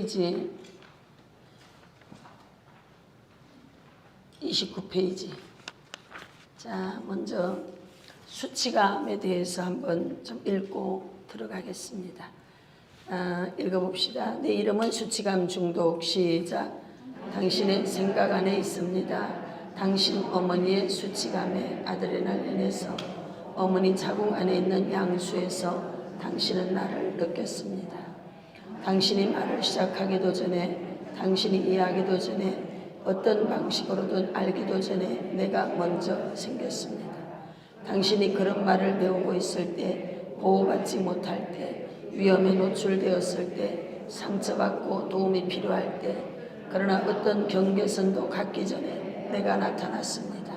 29페이지 29페이지. 자, 먼저 수치감에 대해서 한번 좀 읽고 들어가겠습니다. 읽어봅시다. 내 이름은 수치감 중독. 시작. 당신의 생각 안에 있습니다. 당신 어머니의 수치감의 아드레날린에서, 어머니 자궁 안에 있는 양수에서 당신은 나를 느꼈습니다. 당신이 말을 시작하기도 전에, 당신이 이해하기도 전에, 어떤 방식으로든 알기도 전에 내가 먼저 생겼습니다. 당신이 그런 말을 배우고 있을 때, 보호받지 못할 때, 위험에 노출되었을 때, 상처받고 도움이 필요할 때, 그러나 어떤 경계선도 갖기 전에 내가 나타났습니다.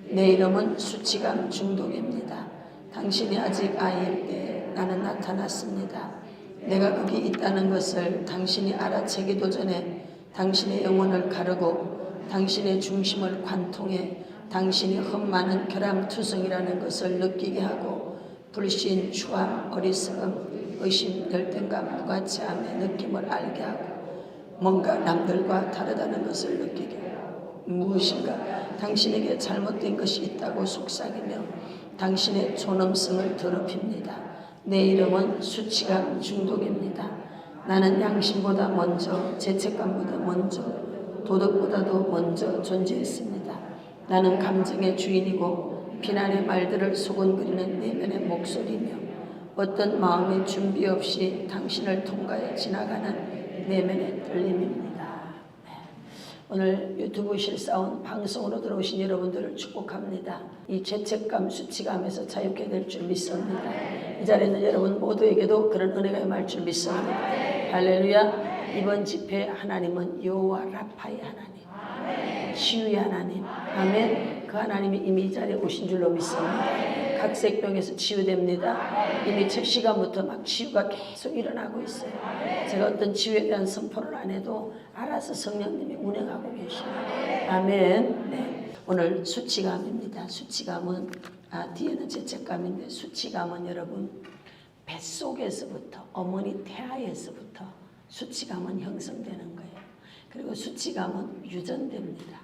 내 이름은 수치감 중독입니다. 당신이 아직 아이일 때 나는 나타났습니다. 내가 거기 있다는 것을 당신이 알아채기도 전에 당신의 영혼을 가르고 당신의 중심을 관통해 당신이 흠많은 결함투성이라는 것을 느끼게 하고, 불신, 추함, 어리석음, 의심, 열등감, 무가치함의 느낌을 알게 하고, 뭔가 남들과 다르다는 것을 느끼게 하고, 무엇인가 당신에게 잘못된 것이 있다고 속삭이며 당신의 존엄성을 더럽힙니다. 내 이름은 수치감 중독입니다. 나는 양심보다 먼저, 죄책감보다 먼저, 도덕보다도 먼저 존재했습니다. 나는 감정의 주인이고 비난의 말들을 소곤거리는 내면의 목소리며 어떤 마음의 준비 없이 당신을 통과해 지나가는 내면의 들림입니다. 오늘 유튜브 실사원 방송으로 들어오신 여러분들을 축복합니다. 이 죄책감, 수치감에서 자유케 될 줄 믿습니다. 이 자리에 있는 여러분 모두에게도 그런 은혜가 임할 줄 믿습니다. 할렐루야. 이번 집회 하나님은 여호와 라파의 하나님, 치유의 하나님, 아멘. 그 하나님이 이미 이 자리에 오신 줄로 믿습니다. 각색병에서 치유됩니다. 이미 첫 시간부터 막 치유가 계속 일어나고 있어요. 제가 어떤 치유에 대한 선포를 안 해도 알아서 성령님이 운행하고 계십니다. 아멘. 네. 오늘 수치감입니다. 수치감은 뒤에는 죄책감인데, 수치감은 여러분 뱃속에서부터, 어머니 태아에서부터 수치감은 형성되는 거예요. 그리고 수치감은 유전됩니다.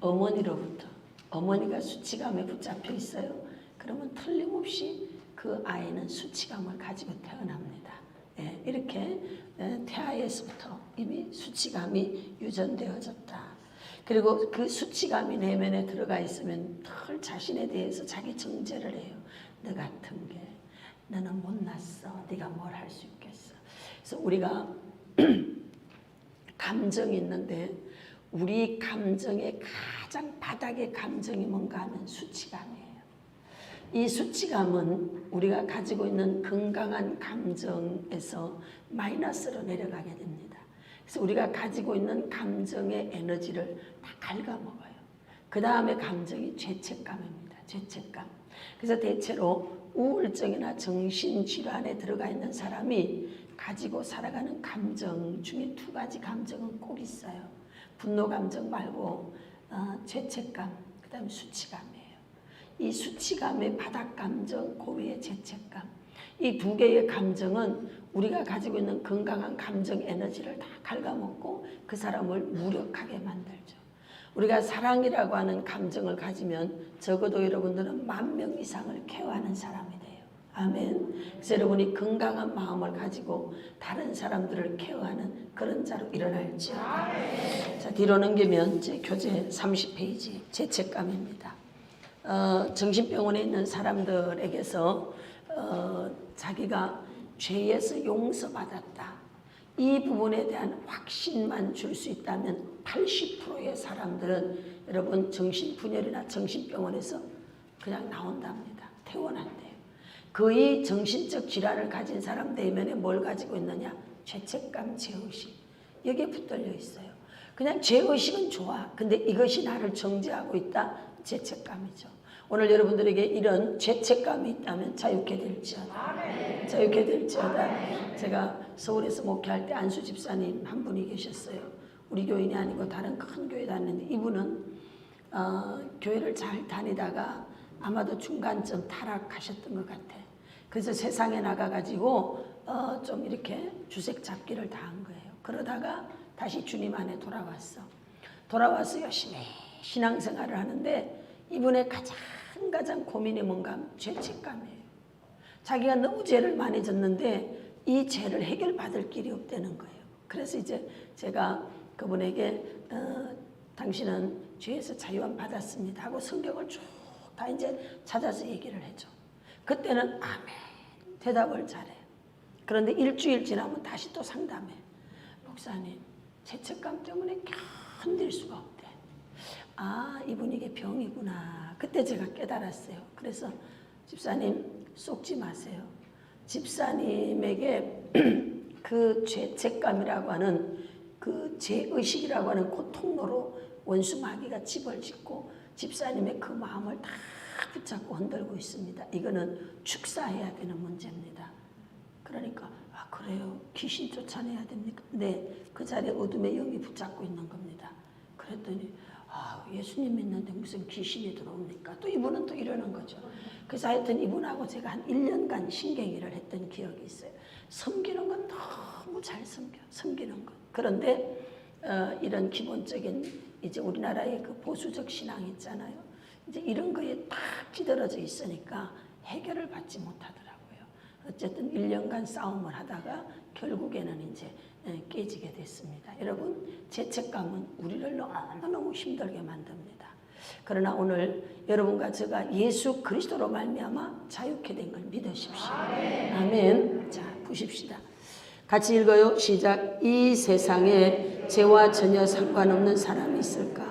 어머니로부터. 어머니가 수치감에 붙잡혀 있어요. 그러면 틀림없이 그 아이는 수치감을 가지고 태어납니다. 예, 이렇게 태아에서부터 이미 수치감이 유전되어졌다. 그리고 그 수치감이 내면에 들어가 있으면 늘 자신에 대해서 자기 정죄를 해요. 너 같은 게, 너는 못났어. 네가 뭘 할 수 있겠어. 그래서 우리가 감정이 있는데, 우리 감정의 가장 바닥의 감정이 뭔가 하면 수치감이에요. 이 수치감은 우리가 가지고 있는 건강한 감정에서 마이너스로 내려가게 됩니다. 그래서 우리가 가지고 있는 감정의 에너지를 다 갉아먹어요. 그 다음에 감정이 죄책감입니다. 죄책감. 그래서 대체로 우울증이나 정신질환에 들어가 있는 사람이 가지고 살아가는 감정 중에 두 가지 감정은 꼭 있어요. 분노 감정 말고 죄책감, 그 다음에 수치감이에요. 이 수치감의 바닥 감정, 그 위에 죄책감. 이 두 개의 감정은 우리가 가지고 있는 건강한 감정 에너지를 다 갉아먹고 그 사람을 무력하게 만들죠. 우리가 사랑이라고 하는 감정을 가지면 적어도 여러분들은 10,000명 이상을 케어하는 사람이 돼요. 아멘. 그래서 여러분이 건강한 마음을 가지고 다른 사람들을 케어하는 그런 자로 일어날지어다. 자, 뒤로 넘기면 이제 교재 30페이지 죄책감입니다. 정신병원에 있는 사람들에게서 자기가 죄에서 용서받았다, 이 부분에 대한 확신만 줄 수 있다면 80%의 사람들은 여러분 정신분열이나 정신병원에서 그냥 나온답니다. 퇴원한대요. 거의 정신적 질환을 가진 사람 내면에 뭘 가지고 있느냐? 죄책감, 죄의식. 여기에 붙들려 있어요. 그냥 죄의식은 좋아. 근데 이것이 나를 정죄하고 있다? 죄책감이죠. 오늘 여러분들에게 이런 죄책감이 있다면 자유케 될지어다. 자유케 될지어다. 제가 서울에서 목회할 때 안수 집사님 한 분이 계셨어요. 우리 교인이 아니고 다른 큰 교회 다니는데, 이분은 교회를 잘 다니다가 아마도 중간쯤 타락하셨던 것 같아. 그래서 세상에 나가가지고 좀 이렇게 주색 잡기를 당한 거예요. 그러다가 다시 주님 안에 돌아와서 열심히 신앙생활을 하는데 이분의 가장 고민이 뭔가 죄책감이에요. 자기가 너무 죄를 많이 졌는데 이 죄를 해결받을 길이 없다는 거예요. 그래서 이제 제가 그분에게 당신은 죄에서 자유함 받았습니다 하고 성경을 쭉 다 이제 찾아서 얘기를 해줘. 그때는 아멘 대답을 잘해. 그런데 일주일 지나면 다시 또 상담해. 목사님 죄책감 때문에 견딜 수가 없대. 아 이분 이게 병이구나. 그때 제가 깨달았어요. 그래서 집사님 속지 마세요. 집사님에게 그 죄책감이라고 하는 그 죄의식이라고 하는 그 통로로 원수 마귀가 집을 짓고 집사님의 그 마음을 다 붙잡고 흔들고 있습니다. 이거는 축사해야 되는 문제입니다. 그러니까 아 그래요? 귀신 쫓아내야 됩니까? 네, 그 자리에 어둠의 영이 붙잡고 있는 겁니다. 그랬더니 아 예수님 믿는데 무슨 귀신이 들어옵니까? 또 이분은 또 이러는 거죠. 그래서 하여튼 이분하고 제가 한 1년간 신경질을 했던 기억이 있어요. 섬기는 건 너무 잘 섬기는 것. 그런데 이런 기본적인 이제 우리나라의 그 보수적 신앙 있잖아요. 이제 이런 거에 딱 찌들어져 있으니까 해결을 받지 못하더라고요. 어쨌든 1년간 싸움을 하다가 결국에는 이제 깨지게 됐습니다. 여러분 죄책감은 우리를 너무너무 힘들게 만듭니다. 그러나 오늘 여러분과 제가 예수 그리스도로 말미암아 자유케 된 걸 믿으십시오. 아멘. 자 보십시다. 같이 읽어요. 시작. 이 세상에 죄와 전혀 상관없는 사람이 있을까?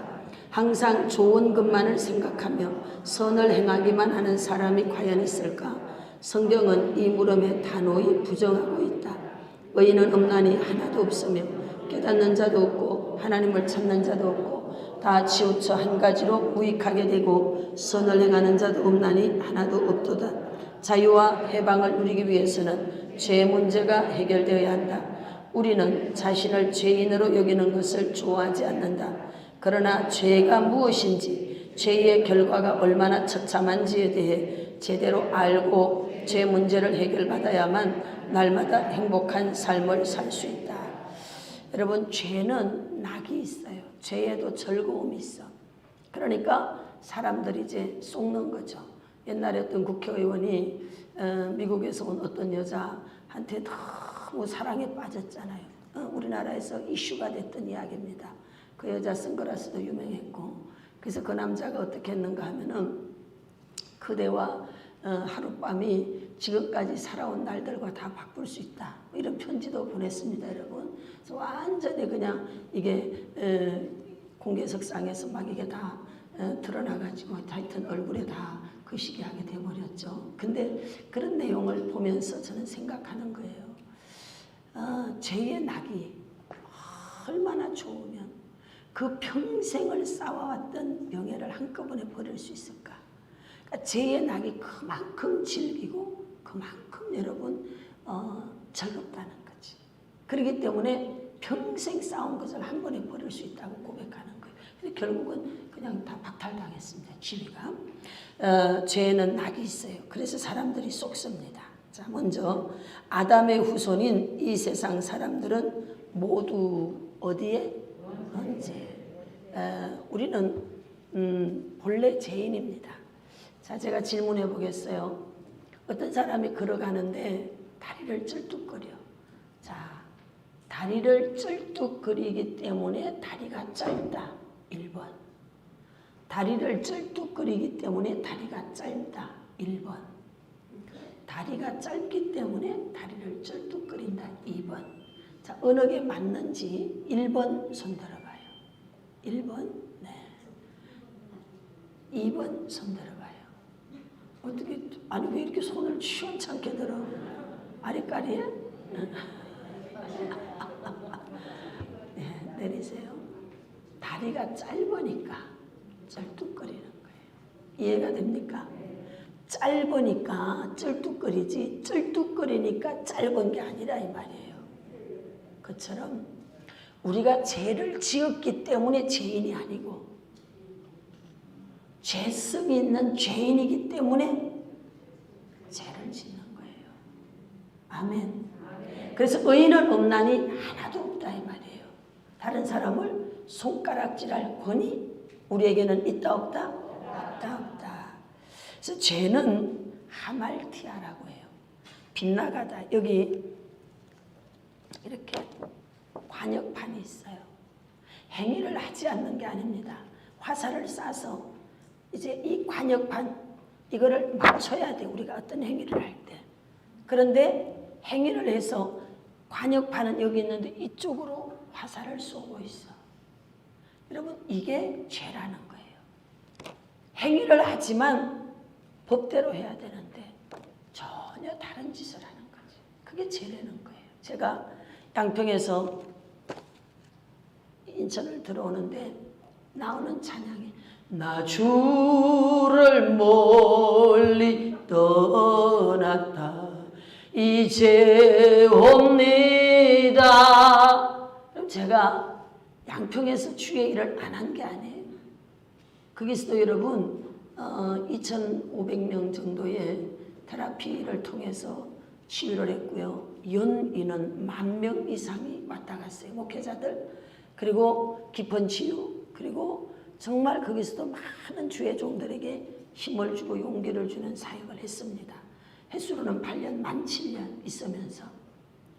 항상 좋은 것만을 생각하며 선을 행하기만 하는 사람이 과연 있을까? 성경은 이 물음에 단호히 부정하고 있다. 의인은 없나니 하나도 없으며 깨닫는 자도 없고 하나님을 찾는 자도 없고 다 치우쳐 한 가지로 무익하게 되고 선을 행하는 자도 없나니 하나도 없도다. 자유와 해방을 누리기 위해서는 죄 문제가 해결되어야 한다. 우리는 자신을 죄인으로 여기는 것을 좋아하지 않는다. 그러나 죄가 무엇인지 죄의 결과가 얼마나 처참한지에 대해 제대로 알고 죄 문제를 해결받아야만 날마다 행복한 삶을 살 수 있다. 여러분 죄는 낙이 있어요. 죄에도 즐거움이 있어. 그러니까 사람들이 이제 속는 거죠. 옛날에 어떤 국회의원이 미국에서 온 어떤 여자한테 너무 사랑에 빠졌잖아요. 우리나라에서 이슈가 됐던 이야기입니다. 그 여자 선글라스도 유명했고 그래서 그 남자가 어떻게 했는가 하면은 그대와 하룻밤이 지금까지 살아온 날들과 다 바꿀 수 있다. 이런 편지도 보냈습니다, 여러분. 그래서 완전히 그냥 이게 공개석상에서 막 이게 다 드러나가지고 하여튼 얼굴에 다 거시기하게 돼버렸죠. 근데 그런 내용을 보면서 저는 생각하는 거예요. 죄의 낙이 얼마나 좋으면 그 평생을 쌓아왔던 명예를 한꺼번에 버릴 수 있을까? 그러니까 죄의 낙이 그만큼 질기고 그만큼 여러분 즐겁다는 거지. 그렇기 때문에 평생 쌓은 것을 한 번에 버릴 수 있다고 고백하는 거예요. 근데 결국은 그냥 다 박탈당했습니다. 지위가. 죄에는 낙이 있어요. 그래서 사람들이 속습니다. 자, 먼저 아담의 후손인 이 세상 사람들은 모두 어디에? 언제? 우리는 본래 죄인입니다. 자, 제가 질문해 보겠어요. 어떤 사람이 걸어가는데 다리를 쩔뚝거려. 자, 다리를 쩔뚝거리기 때문에 다리가 짧다. 1번. 다리를 쩔뚝거리기 때문에 다리가 짧다. 1번. 다리가 짧기 때문에 다리를 쩔뚝거린다. 2번. 자, 어느 게 맞는지 1번 손 들어봐요. 1번, 네. 2번 손 들어봐요. 어떻게, 아니 왜 이렇게 손을 시원찮게 들어? 아리까리에? 네, 내리세요. 다리가 짧으니까 쩔뚝거리는 거예요. 이해가 됩니까? 짧으니까 쩔뚝거리지 쩔뚝거리니까 짧은 게 아니라 이 말이에요. 그처럼 우리가 죄를 지었기 때문에 죄인이 아니고 죄성이 있는 죄인이기 때문에 죄를 짓는 거예요. 아멘. 그래서 의인은 없나니 하나도 없다 이 말이에요. 다른 사람을 손가락질할 권위 우리에게는 있다 없다? 없다 없다. 그래서 죄는 하말티아라고 해요. 빗나가다. 여기 이렇게 관역판이 있어요. 행위를 하지 않는 게 아닙니다. 화살을 쏴서 이제 이 관역판 이거를 맞춰야 돼. 우리가 어떤 행위를 할 때. 그런데 행위를 해서 관역판은 여기 있는데 이쪽으로 화살을 쏘고 있어. 여러분 이게 죄라는 거예요. 행위를 하지만 법대로 해야 되는데 전혀 다른 짓을 하는 거지. 그게 죄라는 거예요. 제가 양평에서 인천을 들어오는데 나오는 찬양이 나 주를 멀리 떠났다 이제 옵니다. 그럼 제가 양평에서 주의 일을 안 한 게 아니에요. 그리스도 여러분 2,500명 정도의 테라피를 통해서 치유를 했고요. 연인은 10,000명 이상이 왔다 갔어요. 목회자들. 그리고 깊은 치유. 그리고 정말 거기서도 많은 주의 종들에게 힘을 주고 용기를 주는 사역을 했습니다. 횟수로는 8년, 만 7년 있으면서.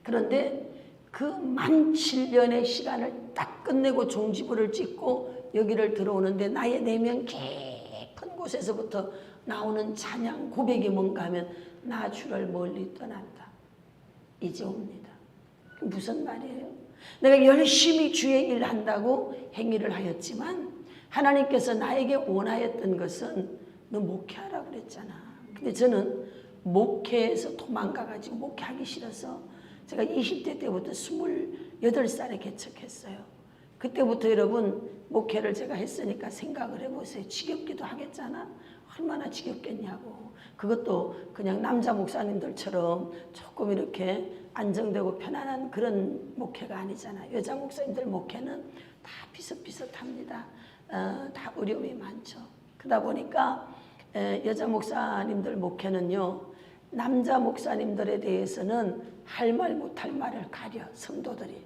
그런데 그 만 7년의 시간을 딱 끝내고 종지부를 찍고 여기를 들어오는데 나의 내면 깊은 곳에서부터 나오는 찬양 고백이 뭔가 하면 나 주를 멀리 떠났다. 이제 옵니다. 무슨 말이에요? 내가 열심히 주의 일 한다고 행위를 하였지만 하나님께서 나에게 원하였던 것은 너 목회하라고 그랬잖아. 근데 저는 목회에서 도망가가지고 목회하기 싫어서 제가 20대 때부터 28살에 개척했어요. 그때부터 여러분 목회를 제가 했으니까 생각을 해보세요. 지겹기도 하겠잖아. 얼마나 지겹겠냐고. 그것도 그냥 남자 목사님들처럼 조금 이렇게 안정되고 편안한 그런 목회가 아니잖아. 여자 목사님들 목회는 다 비슷비슷합니다. 다 어려움이 많죠. 그러다 보니까 여자 목사님들 목회는요. 남자 목사님들에 대해서는 할 말 못할 말을 가려 성도들이.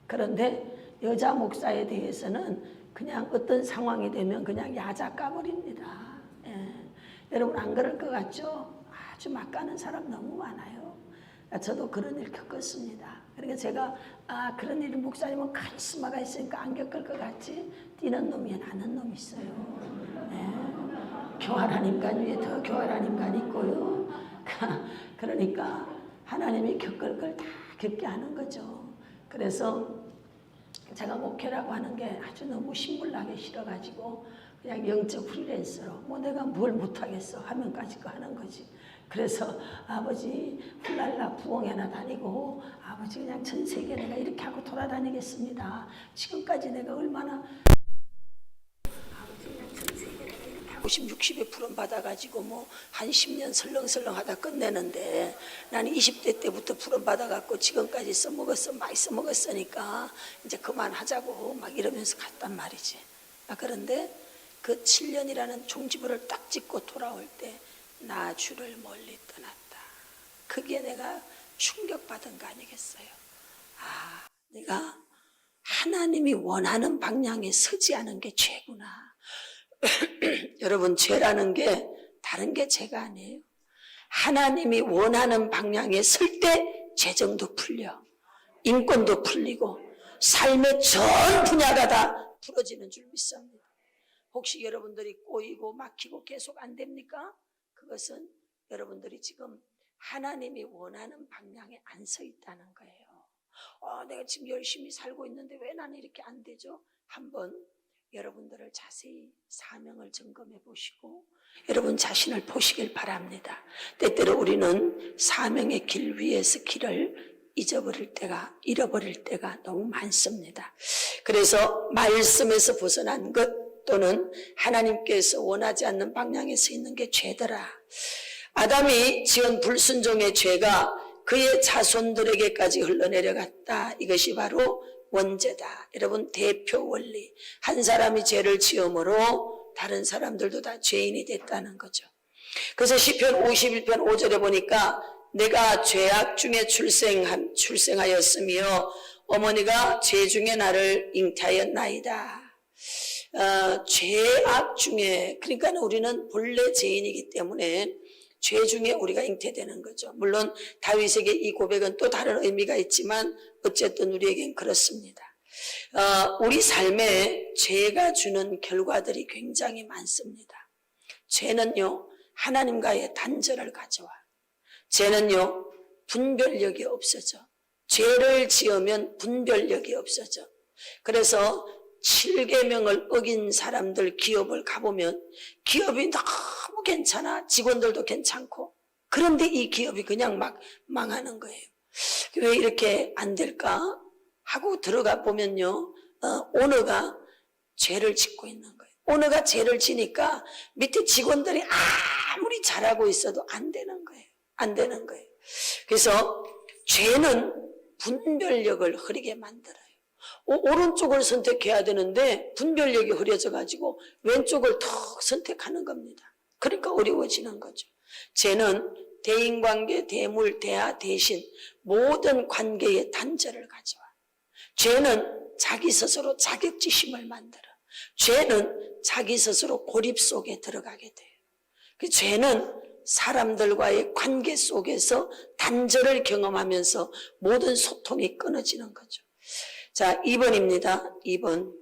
그런데 여자 목사에 대해서는 그냥 어떤 상황이 되면 그냥 야자 까버립니다. 여러분 안 그럴 것 같죠? 아주 막 가는 사람 너무 많아요. 저도 그런 일 겪었습니다. 그러니까 제가 그런 일 목사님은 카리스마가 있으니까 안 겪을 것 같지? 뛰는 놈이 나는 놈이 있어요. 교활한 인간 위에 더 교활한 인간이 있고요. 그러니까 하나님이 겪을 걸 다 겪게 하는 거죠. 그래서 제가 목회라고 하는 게 아주 너무 신물나게 싫어가지고 그냥 영적 프리랜서로 뭐 내가 뭘 못하겠어 하면까지 거 하는 거지. 그래서 아버지 훌랄라 부엉이나 다니고 아버지 그냥 전 세계 내가 이렇게 하고 돌아다니겠습니다. 지금까지 내가 얼마나 50, 60에 부름 받아가지고 뭐 한 10년 설렁설렁 하다 끝내는데 나는 20대 때부터 부름 받아갖고 지금까지 써먹었어 많이 써먹었으니까 이제 그만하자고 막 이러면서 갔단 말이지. 그런데 그 7년이라는 종지부를 딱 찍고 돌아올 때 나 주를 멀리 떠났다. 그게 내가 충격받은 거 아니겠어요? 내가 하나님이 원하는 방향에 서지 않은 게 죄구나. 여러분 죄라는 게 다른 게 죄가 아니에요. 하나님이 원하는 방향에 설 때 재정도 풀려. 인권도 풀리고 삶의 전 분야가 다 풀어지는 줄 믿습니다. 혹시 여러분들이 꼬이고 막히고 계속 안 됩니까? 그것은 여러분들이 지금 하나님이 원하는 방향에 안 서 있다는 거예요. 내가 지금 열심히 살고 있는데 왜 나는 이렇게 안 되죠? 한번 여러분들을 자세히 사명을 점검해 보시고 여러분 자신을 보시길 바랍니다. 때때로 우리는 사명의 길 위에서 길을 잃어버릴 때가 너무 많습니다. 그래서 말씀에서 벗어난 것 또는 하나님께서 원하지 않는 방향에 서 있는 게 죄더라. 아담이 지은 불순종의 죄가 그의 자손들에게까지 흘러내려갔다. 이것이 바로 원죄다. 여러분 대표 원리. 한 사람이 죄를 지음으로 다른 사람들도 다 죄인이 됐다는 거죠. 그래서 시편 51편 5절에 보니까 내가 죄악 중에 출생하였으며 어머니가 죄 중에 나를 잉태하였나이다. 죄악 중에, 그러니까 우리는 본래 죄인이기 때문에 죄 중에 우리가 잉태되는 거죠. 물론 다윗에게 이 고백은 또 다른 의미가 있지만 어쨌든 우리에겐 그렇습니다. 우리 삶에 죄가 주는 결과들이 굉장히 많습니다. 죄는요, 하나님과의 단절을 가져와. 죄는요, 분별력이 없어져. 죄를 지으면 분별력이 없어져. 그래서 7계명을 어긴 사람들 기업을 가보면 기업이 너무 괜찮아. 직원들도 괜찮고. 그런데 이 기업이 그냥 막 망하는 거예요. 왜 이렇게 안 될까 하고 들어가 보면요, 오너가 죄를 짓고 있는 거예요. 오너가 죄를 지니까 밑에 직원들이 아무리 잘하고 있어도 안 되는 거예요. 안 되는 거예요. 그래서 죄는 분별력을 흐리게 만들어요. 오른쪽을 선택해야 되는데 분별력이 흐려져 가지고 왼쪽을 더 선택하는 겁니다. 그러니까 어려워지는 거죠. 죄는 대인관계, 대물, 대하, 대신 모든 관계의 단절을 가져와. 죄는 자기 스스로 자격지심을 만들어. 죄는 자기 스스로 고립 속에 들어가게 돼요. 그 죄는 사람들과의 관계 속에서 단절을 경험하면서 모든 소통이 끊어지는 거죠. 자, 2번입니다. 2번.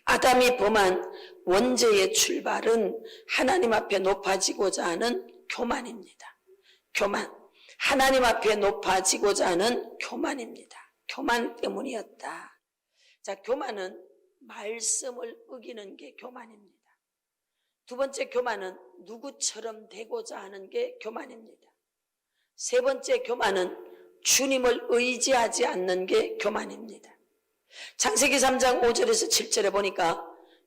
아담이 범한 원죄의 출발은 하나님 앞에 높아지고자 하는 교만입니다. 교만. 하나님 앞에 높아지고자 하는 교만입니다. 교만 때문이었다. 자, 교만은 말씀을 어기는 게 교만입니다. 두 번째 교만은 누구처럼 되고자 하는 게 교만입니다. 세 번째 교만은 주님을 의지하지 않는 게 교만입니다. 창세기 3장 5절에서 7절에 보니까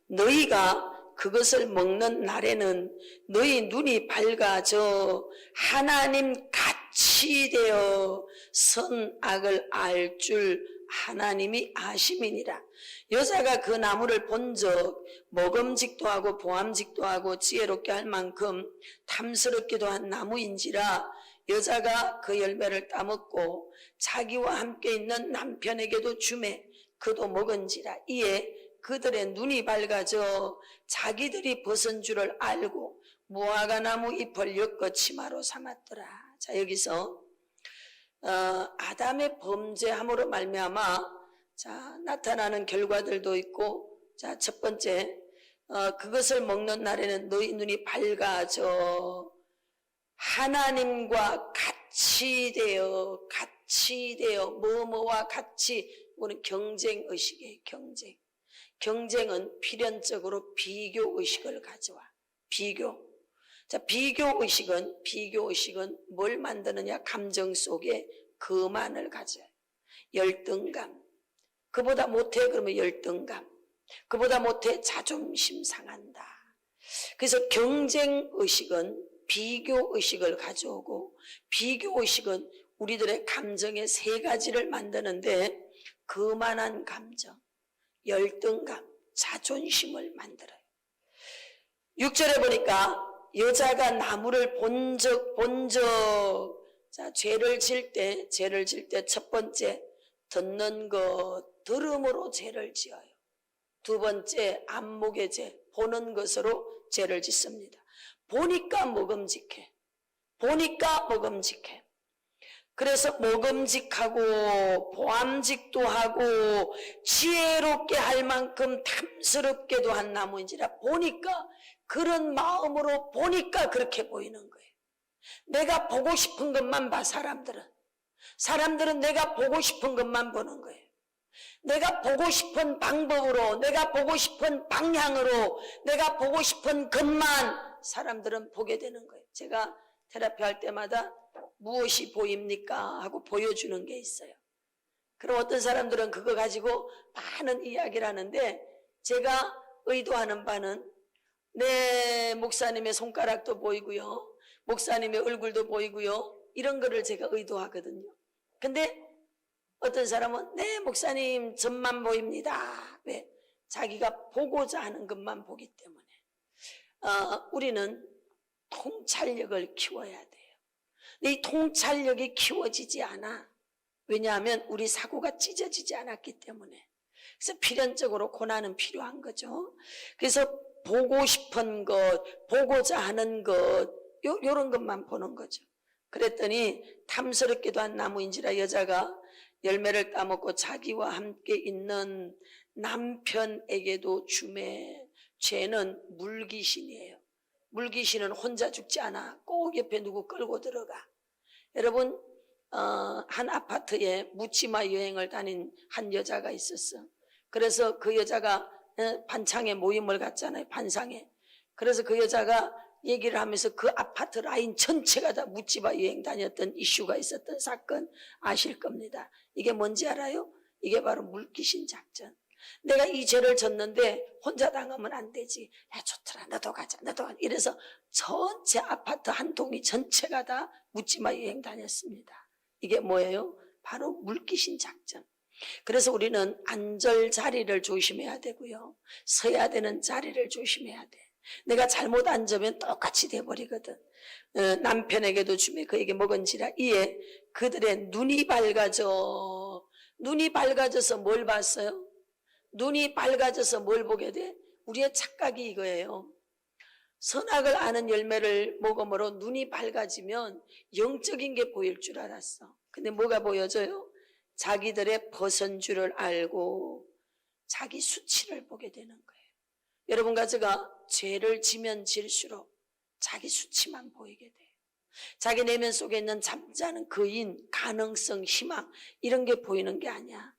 너희가 그것을 먹는 날에는 너희 눈이 밝아져 하나님 같이 되어 선악을 알 줄 하나님이 아심이니라. 여자가 그 나무를 본 적 먹음직도 하고 보암직도 하고 지혜롭게 할 만큼 탐스럽기도 한 나무인지라 여자가 그 열매를 따먹고 자기와 함께 있는 남편에게도 주매 그도 먹은지라. 이에 그들의 눈이 밝아져 자기들이 벗은 줄을 알고 무화과 나무 잎을 엮어 치마로 삼았더라. 자, 여기서 아담의 범죄함으로 말미암아 자 나타나는 결과들도 있고, 자, 첫 번째, 그것을 먹는 날에는 너희 눈이 밝아져 하나님과 같이 되어 뭐뭐와 같이. 우리는 경쟁 의식이에요. 경쟁은 필연적으로 비교 의식을 가져와. 비교. 자, 비교 의식은 뭘 만드느냐? 감정 속에 거만을 가져요. 열등감. 그보다 못해 그러면 열등감. 그보다 못해 자존심 상한다. 그래서 경쟁 의식은 비교 의식을 가져오고, 비교 의식은 우리들의 감정의 세 가지를 만드는데 거만한 감정, 열등감, 자존심을 만들어요. 6절에 보니까 여자가 나무를 본 적. 자, 죄를 질 때 첫 번째, 듣는 것, 들음으로 죄를 지어요. 두 번째, 안목의 죄, 보는 것으로 죄를 짓습니다. 보니까 먹음직해. 그래서 먹음직하고 보암직도 하고 지혜롭게 할 만큼 탐스럽게도 한 나무인지라. 보니까, 그런 마음으로 보니까 그렇게 보이는 거예요. 내가 보고 싶은 것만 봐. 사람들은 내가 보고 싶은 것만 보는 거예요. 내가 보고 싶은 방법으로, 내가 보고 싶은 방향으로, 내가 보고 싶은 것만 사람들은 보게 되는 거예요. 제가 테라피 할 때마다 무엇이 보입니까? 하고 보여주는 게 있어요. 그럼 어떤 사람들은 그거 가지고 많은 이야기를 하는데, 제가 의도하는 바는 내 목사님의 손가락도 보이고요, 목사님의 얼굴도 보이고요, 이런 거를 제가 의도하거든요. 근데 어떤 사람은 네, 목사님 전만 보입니다. 왜? 자기가 보고자 하는 것만 보기 때문에. 우리는 통찰력을 키워야 돼요. 이 통찰력이 키워지지 않아. 왜냐하면 우리 사고가 찢어지지 않았기 때문에. 그래서 필연적으로 고난은 필요한 거죠. 그래서 보고 싶은 것, 보고자 하는 것, 요런 것만 보는 거죠. 그랬더니 탐스럽기도 한 나무인지라 여자가 열매를 따먹고 자기와 함께 있는 남편에게도 주매. 죄는 물귀신이에요. 물귀신은 혼자 죽지 않아. 꼭 옆에 누구 끌고 들어가. 여러분, 한 아파트에 묻지마 여행을 다닌 한 여자가 있었어. 그래서 그 여자가 반창에 모임을 갔잖아요. 반상에. 그래서 그 여자가 얘기를 하면서 그 아파트 라인 전체가 다 묻지마 여행 다녔던 이슈가 있었던 사건 아실 겁니다. 이게 뭔지 알아요? 이게 바로 물귀신 작전. 내가 이 죄를 졌는데 혼자 당하면 안 되지. 야, 좋더라. 너도 가자. 너도 가자. 이래서 전체 아파트 한 동이 전체가 다 묻지마 여행 다녔습니다. 이게 뭐예요? 바로 물귀신 작전. 그래서 우리는 앉을 자리를 조심해야 되고요. 서야 되는 자리를 조심해야 돼. 내가 잘못 앉으면 똑같이 돼버리거든. 남편에게도 주매 그에게 먹은지라 이에 그들의 눈이 밝아져. 눈이 밝아져서 뭘 봤어요? 눈이 밝아져서 뭘 보게 돼? 우리의 착각이 이거예요. 선악을 아는 열매를 먹음으로 눈이 밝아지면 영적인 게 보일 줄 알았어. 근데 뭐가 보여져요? 자기들의 벗은 줄을 알고 자기 수치를 보게 되는 거예요. 여러분과 제가 죄를 지면 질수록 자기 수치만 보이게 돼요. 자기 내면 속에 있는 잠자는 그인, 가능성, 희망 이런 게 보이는 게 아니야.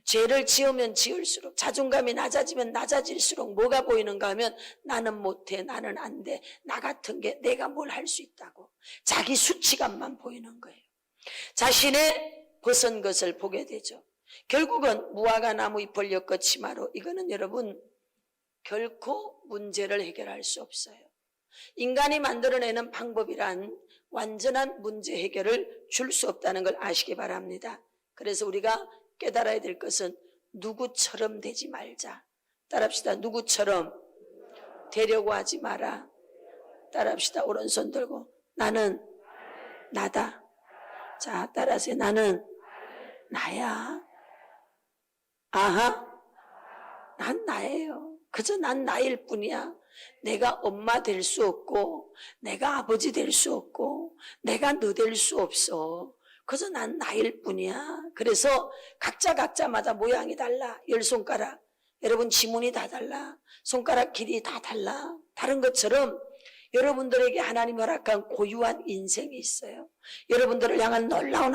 죄를 지으면 지을수록, 자존감이 낮아지면 낮아질수록 뭐가 보이는가 하면 나는 못해, 나는 안 돼, 나 같은 게 내가 뭘 할 수 있다고 자기 수치감만 보이는 거예요. 자신의 벗은 것을 보게 되죠. 결국은 무화과 나무 잎을 엮어 치마로. 이거는 여러분 결코 문제를 해결할 수 없어요. 인간이 만들어내는 방법이란 완전한 문제 해결을 줄 수 없다는 걸 아시기 바랍니다. 그래서 우리가 깨달아야 될 것은 누구처럼 되지 말자. 따라합시다. 누구처럼 되려고 하지 마라. 따라합시다. 오른손 들고 나는 나다. 자, 따라하세요. 나는 나야. 아하, 난 나예요. 그저 난 나일 뿐이야. 내가 엄마 될 수 없고 내가 아버지 될 수 없고 내가 너 될 수 없어. 그저 난 나일 뿐이야. 그래서 각자마다 모양이 달라. 10손가락. 여러분 지문이 다 달라. 손가락 길이 다 달라. 다른 것처럼 여러분들에게 하나님이 허락한 고유한 인생이 있어요. 여러분들을 향한 놀라운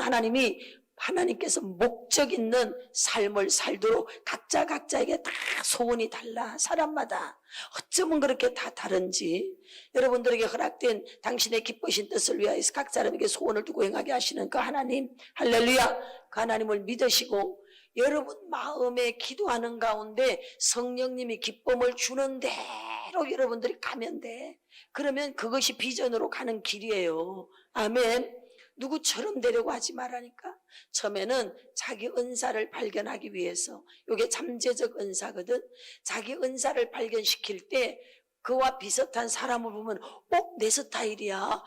하나님께서 목적 있는 삶을 살도록 각자에게 다 소원이 달라. 사람마다 어쩌면 그렇게 다 다른지 여러분들에게 허락된 당신의 기쁘신 뜻을 위하여서 각 사람에게 소원을 두고 행하게 하시는 그 하나님, 할렐루야, 그 하나님을 믿으시고 여러분 마음에 기도하는 가운데 성령님이 기쁨을 주는 대로 여러분들이 가면 돼. 그러면 그것이 비전으로 가는 길이에요. 아멘. 누구처럼 되려고 하지 말라니까. 처음에는 자기 은사를 발견하기 위해서, 이게 잠재적 은사거든. 자기 은사를 발견시킬 때 그와 비슷한 사람을 보면 내 스타일이야.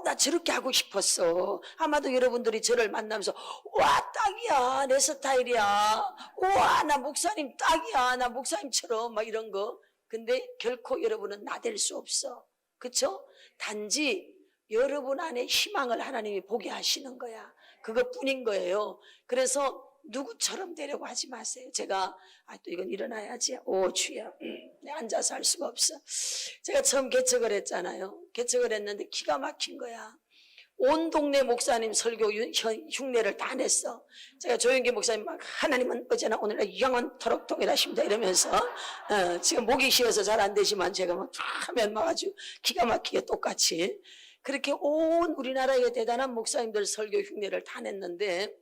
나 저렇게 하고 싶었어. 아마도 여러분들이 저를 만나면서 와, 딱이야. 내 스타일이야. 와, 나 목사님 딱이야. 나 목사님처럼 막 이런 거. 근데 결코 여러분은 나 될 수 없어. 그쵸? 단지 여러분 안에 희망을 하나님이 보게 하시는 거야. 그것뿐인 거예요. 그래서 누구처럼 되려고 하지 마세요. 제가 또 이건 일어나야지. 주야. 앉아서 할 수가 없어. 제가 처음 개척을 했잖아요. 개척을 했는데 기가 막힌 거야. 온 동네 목사님 설교 흉내를 다 냈어. 제가 조영기 목사님 막 하나님은 어제나 오늘나 영원토록 동일하십니다 이러면서 지금 목이 쉬어서 잘 안 되지만 제가 막 하면 막 아주 기가 막히게 똑같이 그렇게 온 우리나라의 대단한 목사님들 설교 흉내를 다 냈는데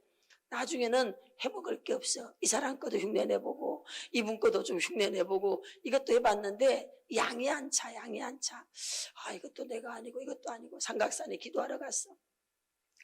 나중에는 해먹을 게 없어. 이 사람 것도 흉내 내보고 이분 것도 좀 흉내 내보고 이것도 해봤는데 양이 안 차. 이것도 내가 아니고 이것도 아니고 삼각산에 기도하러 갔어.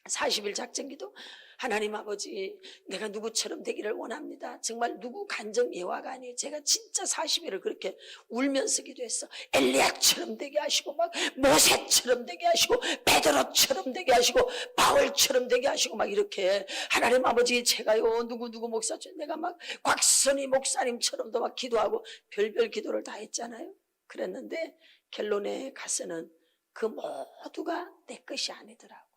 40일 작정기도. 하나님 아버지, 내가 누구처럼 되기를 원합니다. 정말 누구 간정 예화가 아니에요. 제가 진짜 40일을 그렇게 울면서 기도했어. 엘리야처럼 되게 하시고, 막 모세처럼 되게 하시고, 베드로처럼 되게 하시고, 바울처럼 되게 하시고, 막 이렇게. 하나님 아버지, 제가요 누구 목사처럼, 내가 막 곽선희 목사님처럼도 막 기도하고 별별 기도를 다 했잖아요. 그랬는데 결론에 가서는 그 모두가 내 것이 아니더라고.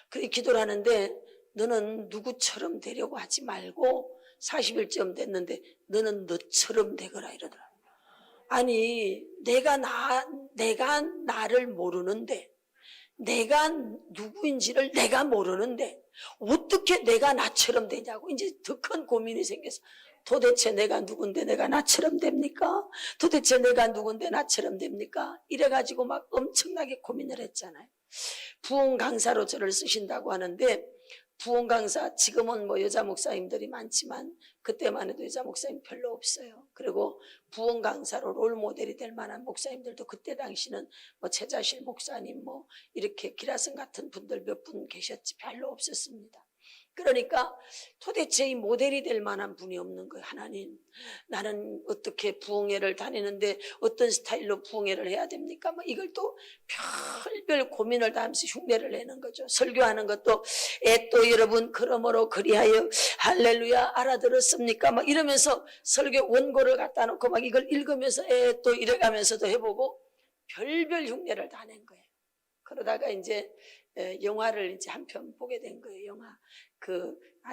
그렇게 기도를 하는데, 너는 누구처럼 되려고 하지 말고 40일쯤 됐는데 너는 너처럼 되거라 이러더라. 아니, 내가 나를 모르는데, 내가 누구인지를 내가 모르는데 어떻게 내가 나처럼 되냐고 이제 더 큰 고민이 생겨서, 도대체 내가 누군데 내가 나처럼 됩니까? 도대체 내가 누군데 나처럼 됩니까? 이래가지고 막 엄청나게 고민을 했잖아요. 부흥 강사로 저를 쓰신다고 하는데, 부흥 강사, 지금은 뭐 여자 목사님들이 많지만 그때만 해도 여자 목사님 별로 없어요. 그리고 부흥 강사로 롤 모델이 될 만한 목사님들도 그때 당시는 뭐 최자실 목사님, 뭐 이렇게 기라성 같은 분들 몇 분 계셨지 별로 없었습니다. 그러니까 도대체 이 모델이 될 만한 분이 없는 거예요. 하나님, 나는 어떻게 부흥회를 다니는데 어떤 스타일로 부흥회를 해야 됩니까? 뭐 이걸 또 별별 고민을 다 하면서 흉내를 내는 거죠. 설교하는 것도 또 여러분 그러므로 그리하여 할렐루야 알아들었습니까? 막 이러면서 설교 원고를 갖다 놓고 막 이걸 읽으면서 또 이래가면서도 해보고 별별 흉내를 다 낸 거예요. 그러다가 이제 영화를 이제 한 편 보게 된 거예요. 영화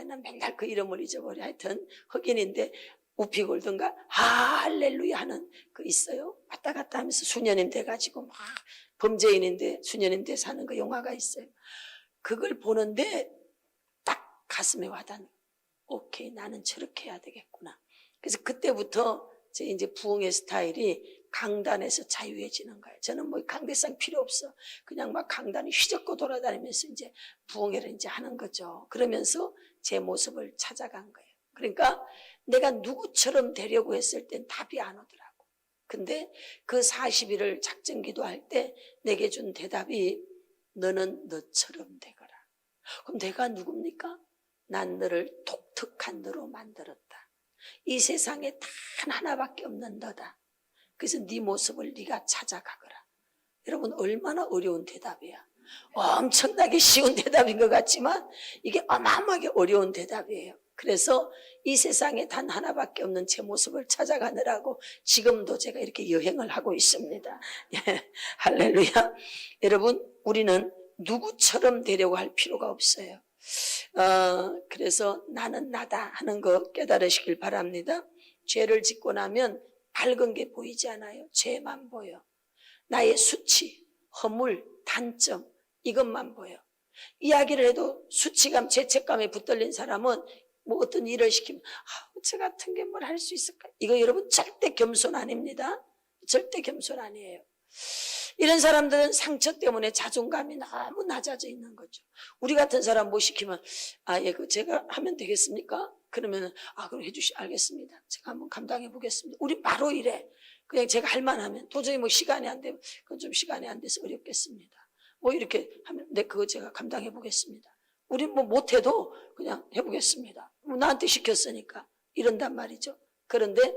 난 맨날 그 이름을 잊어버려. 하여튼 흑인인데 우피 골든가 할렐루야 하는 그 있어요. 왔다 갔다 하면서 수녀님 돼가지고 막 범죄인인데 수녀님 돼 사는 그 영화가 있어요. 그걸 보는데 딱 가슴에 와닿는, 오케이, 나는 저렇게 해야 되겠구나. 그래서 그때부터 제 이제 부흥의 스타일이 강단에서 자유해지는 거예요. 저는 뭐 강대상 필요 없어. 그냥 막 강단이 휘젓고 돌아다니면서 이제 부흥회를 이제 하는 거죠. 그러면서 제 모습을 찾아간 거예요. 그러니까 내가 누구처럼 되려고 했을 땐 답이 안 오더라고. 근데 그 40일을 작정 기도할 때 내게 준 대답이, 너는 너처럼 되거라. 그럼 내가 누굽니까? 난 너를 독특한 너로 만들었다. 이 세상에 단 하나밖에 없는 너다. 그래서 네 모습을 네가 찾아가거라. 여러분, 얼마나 어려운 대답이야. 엄청나게 쉬운 대답인 것 같지만 이게 어마어마하게 어려운 대답이에요. 그래서 이 세상에 단 하나밖에 없는 제 모습을 찾아가느라고 지금도 제가 이렇게 여행을 하고 있습니다. 예, 할렐루야. 여러분, 우리는 누구처럼 되려고 할 필요가 없어요. 그래서 나는 나다 하는 거 깨달으시길 바랍니다. 죄를 짓고 나면 밝은 게 보이지 않아요. 죄만 보여. 나의 수치, 허물, 단점, 이것만 보여. 이야기를 해도 수치감, 죄책감에 붙들린 사람은 뭐 어떤 일을 시키면 저 같은 게 뭘 할 수 있을까? 이거 여러분 절대 겸손 아닙니다. 절대 겸손 아니에요. 이런 사람들은 상처 때문에 자존감이 너무 낮아져 있는 거죠. 우리 같은 사람 뭐 시키면 예, 그 제가 하면 되겠습니까? 그러면은 그럼 알겠습니다. 제가 한번 감당해 보겠습니다. 우리 바로 이래. 그냥 제가 할 만하면, 도저히 뭐 시간이 안 되면 그건 좀 시간이 안 돼서 어렵겠습니다. 뭐 이렇게 하면 그거 제가 감당해 보겠습니다. 우리 뭐 못해도 그냥 해보겠습니다. 뭐 나한테 시켰으니까 이런단 말이죠. 그런데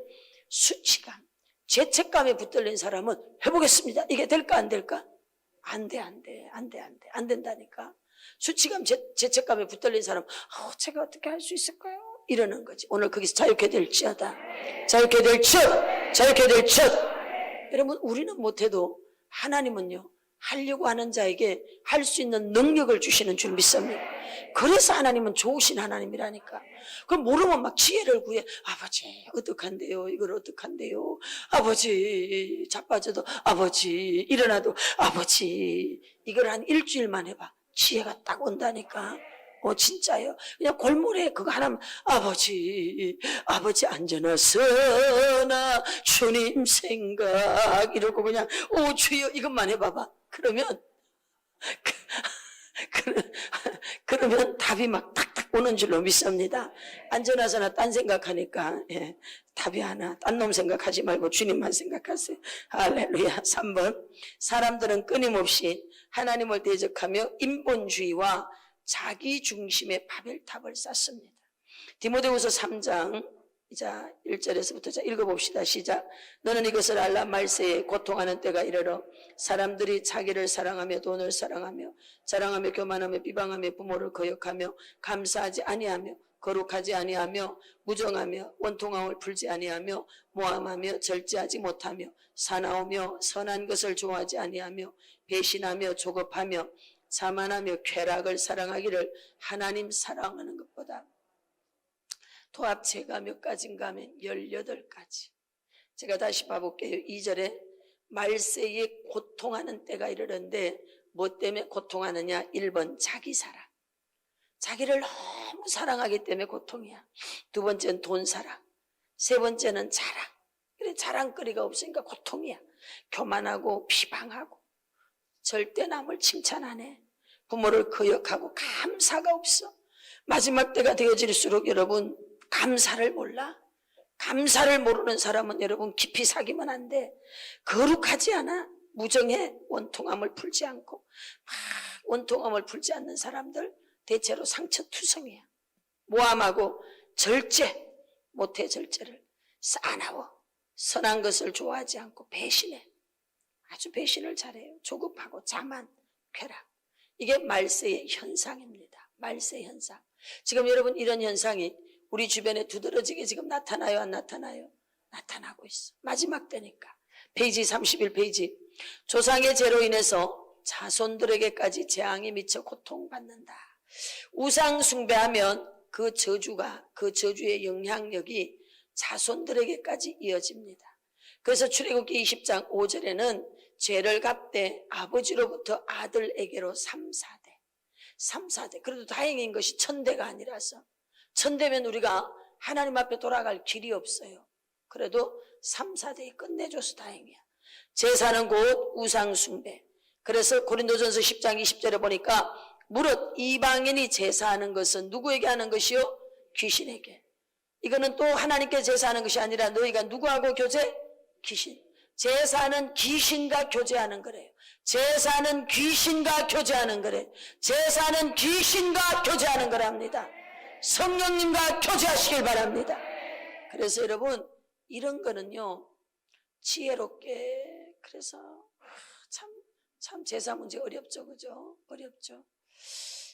수치감, 죄책감에 붙들린 사람은 해보겠습니다. 이게 될까 안 될까? 안 된다니까. 수치감, 죄책감에 붙들린 사람, 제가 어떻게 할 수 있을까요? 이러는 거지. 오늘 거기서 자유케 될지어다. 자유케 될지어다. 여러분, 우리는 못해도 하나님은요, 하려고 하는 자에게 할 수 있는 능력을 주시는 줄 믿습니다. 그래서 하나님은 좋으신 하나님이라니까. 그럼 모르면 막 지혜를 구해. 아버지 어떡한데요? 이걸 어떡한데요? 아버지 자빠져도 아버지, 일어나도 아버지. 이걸 한 일주일만 해봐. 지혜가 딱 온다니까. 진짜요? 그냥 골몰에 그거 하나만, 아버지 안전하서나 주님 생각, 이러고 그냥 주여 이것만 해봐봐. 그러면 답이 막 탁탁 오는 줄로 믿습니다. 안전하서나 딴 생각하니까 답이 하나. 딴 놈 생각하지 말고 주님만 생각하세요. 할렐루야. 3번, 사람들은 끊임없이 하나님을 대적하며 인본주의와 자기 중심의 바벨탑을 쌓습니다. 디모데후서 3장 1절에서부터 자 읽어봅시다. 시작. 너는 이것을 알라. 말세에 고통하는 때가 이르러 사람들이 자기를 사랑하며 돈을 사랑하며 자랑하며 교만하며 비방하며 부모를 거역하며 감사하지 아니하며 거룩하지 아니하며 무정하며 원통함을 풀지 아니하며 모함하며 절제하지 못하며 사나우며 선한 것을 좋아하지 아니하며 배신하며 조급하며 자만하며 쾌락을 사랑하기를 하나님 사랑하는 것보다 도합체가 몇 가지인가 하면 18가지. 제가 다시 봐볼게요. 2절에 말세에 고통하는 때가 이르는데 뭐 때문에 고통하느냐? 1번 자기 사랑. 자기를 너무 사랑하기 때문에 고통이야. 두 번째는 돈 사랑. 세 번째는 자랑. 그래, 자랑거리가 없으니까 고통이야. 교만하고 비방하고 절대 남을 칭찬 안 해. 부모를 거역하고 감사가 없어. 마지막 때가 되어질수록 여러분 감사를 몰라. 감사를 모르는 사람은 여러분 깊이 사귀면 안 돼. 거룩하지 않아. 무정해. 원통함을 풀지 않고 원통함을 풀지 않는 사람들 대체로 상처투성이야. 모함하고 절제 못해. 절제를 싸나워. 선한 것을 좋아하지 않고 배신해. 아주 배신을 잘해요. 조급하고 자만, 쾌락. 이게 말세의 현상입니다. 말세 현상. 지금 여러분 이런 현상이 우리 주변에 두드러지게 지금 나타나요? 안 나타나요? 나타나고 있어. 마지막 때니까. 페이지 31페이지. 조상의 죄로 인해서 자손들에게까지 재앙이 미쳐 고통받는다. 우상 숭배하면 그 저주가, 그 저주의 영향력이 자손들에게까지 이어집니다. 그래서 출애굽기 20장 5절에는 죄를 갚되 아버지로부터 아들에게로 3, 4대. 3, 4대. 그래도 다행인 것이 천대가 아니라서. 천대면 우리가 하나님 앞에 돌아갈 길이 없어요. 그래도 3, 4대에 끝내줘서 다행이야. 제사는 곧 우상 숭배. 그래서 고린도전서 10장 20절에 보니까 무릇 이방인이 제사하는 것은 누구에게 하는 것이요? 귀신에게. 이거는 또 하나님께 제사하는 것이 아니라 너희가 누구하고 교제? 귀신. 제사는 귀신과 교제하는 거래요. 제사는 귀신과 교제하는 거래요. 제사는 귀신과 교제하는 거랍니다. 성령님과 교제하시길 바랍니다. 그래서 여러분 이런 거는요 지혜롭게. 그래서 참 제사 문제 어렵죠. 그죠? 어렵죠.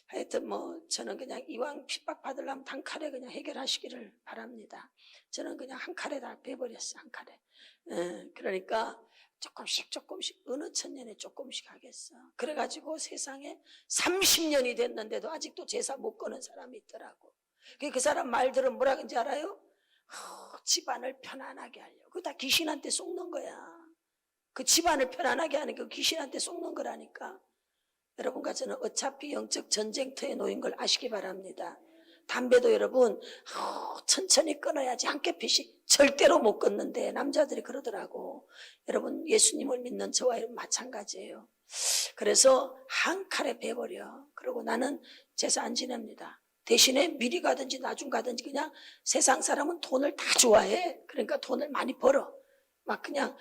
하여튼 뭐 저는 그냥 이왕 핍박 받으려면 단칼에 그냥 해결하시기를 바랍니다. 저는 그냥 한 칼에 다 빼버렸어. 한 칼에. 그러니까 조금씩 어느 천년에 조금씩 하겠어. 그래가지고 세상에 30년이 됐는데도 아직도 제사 못 거는 사람이 있더라고. 그 사람 말 들으면 뭐라 그런지 알아요? 집안을 편안하게 하려고. 그거 다 귀신한테 속는 거야. 그 집안을 편안하게 하는 그 귀신한테 속는 거라니까. 여러분과 저는 어차피 영적 전쟁터에 놓인 걸 아시기 바랍니다. 담배도 여러분 천천히 끊어야지 한 끗빛이 절대로 못 끊는데 남자들이 그러더라고. 여러분 예수님을 믿는 저와 마찬가지예요. 그래서 한 칼에 베버려. 그리고 나는 제사 안 지냅니다. 대신에 미리 가든지 나중 가든지 그냥 세상 사람은 돈을 다 좋아해. 그러니까 돈을 많이 벌어. 막 그냥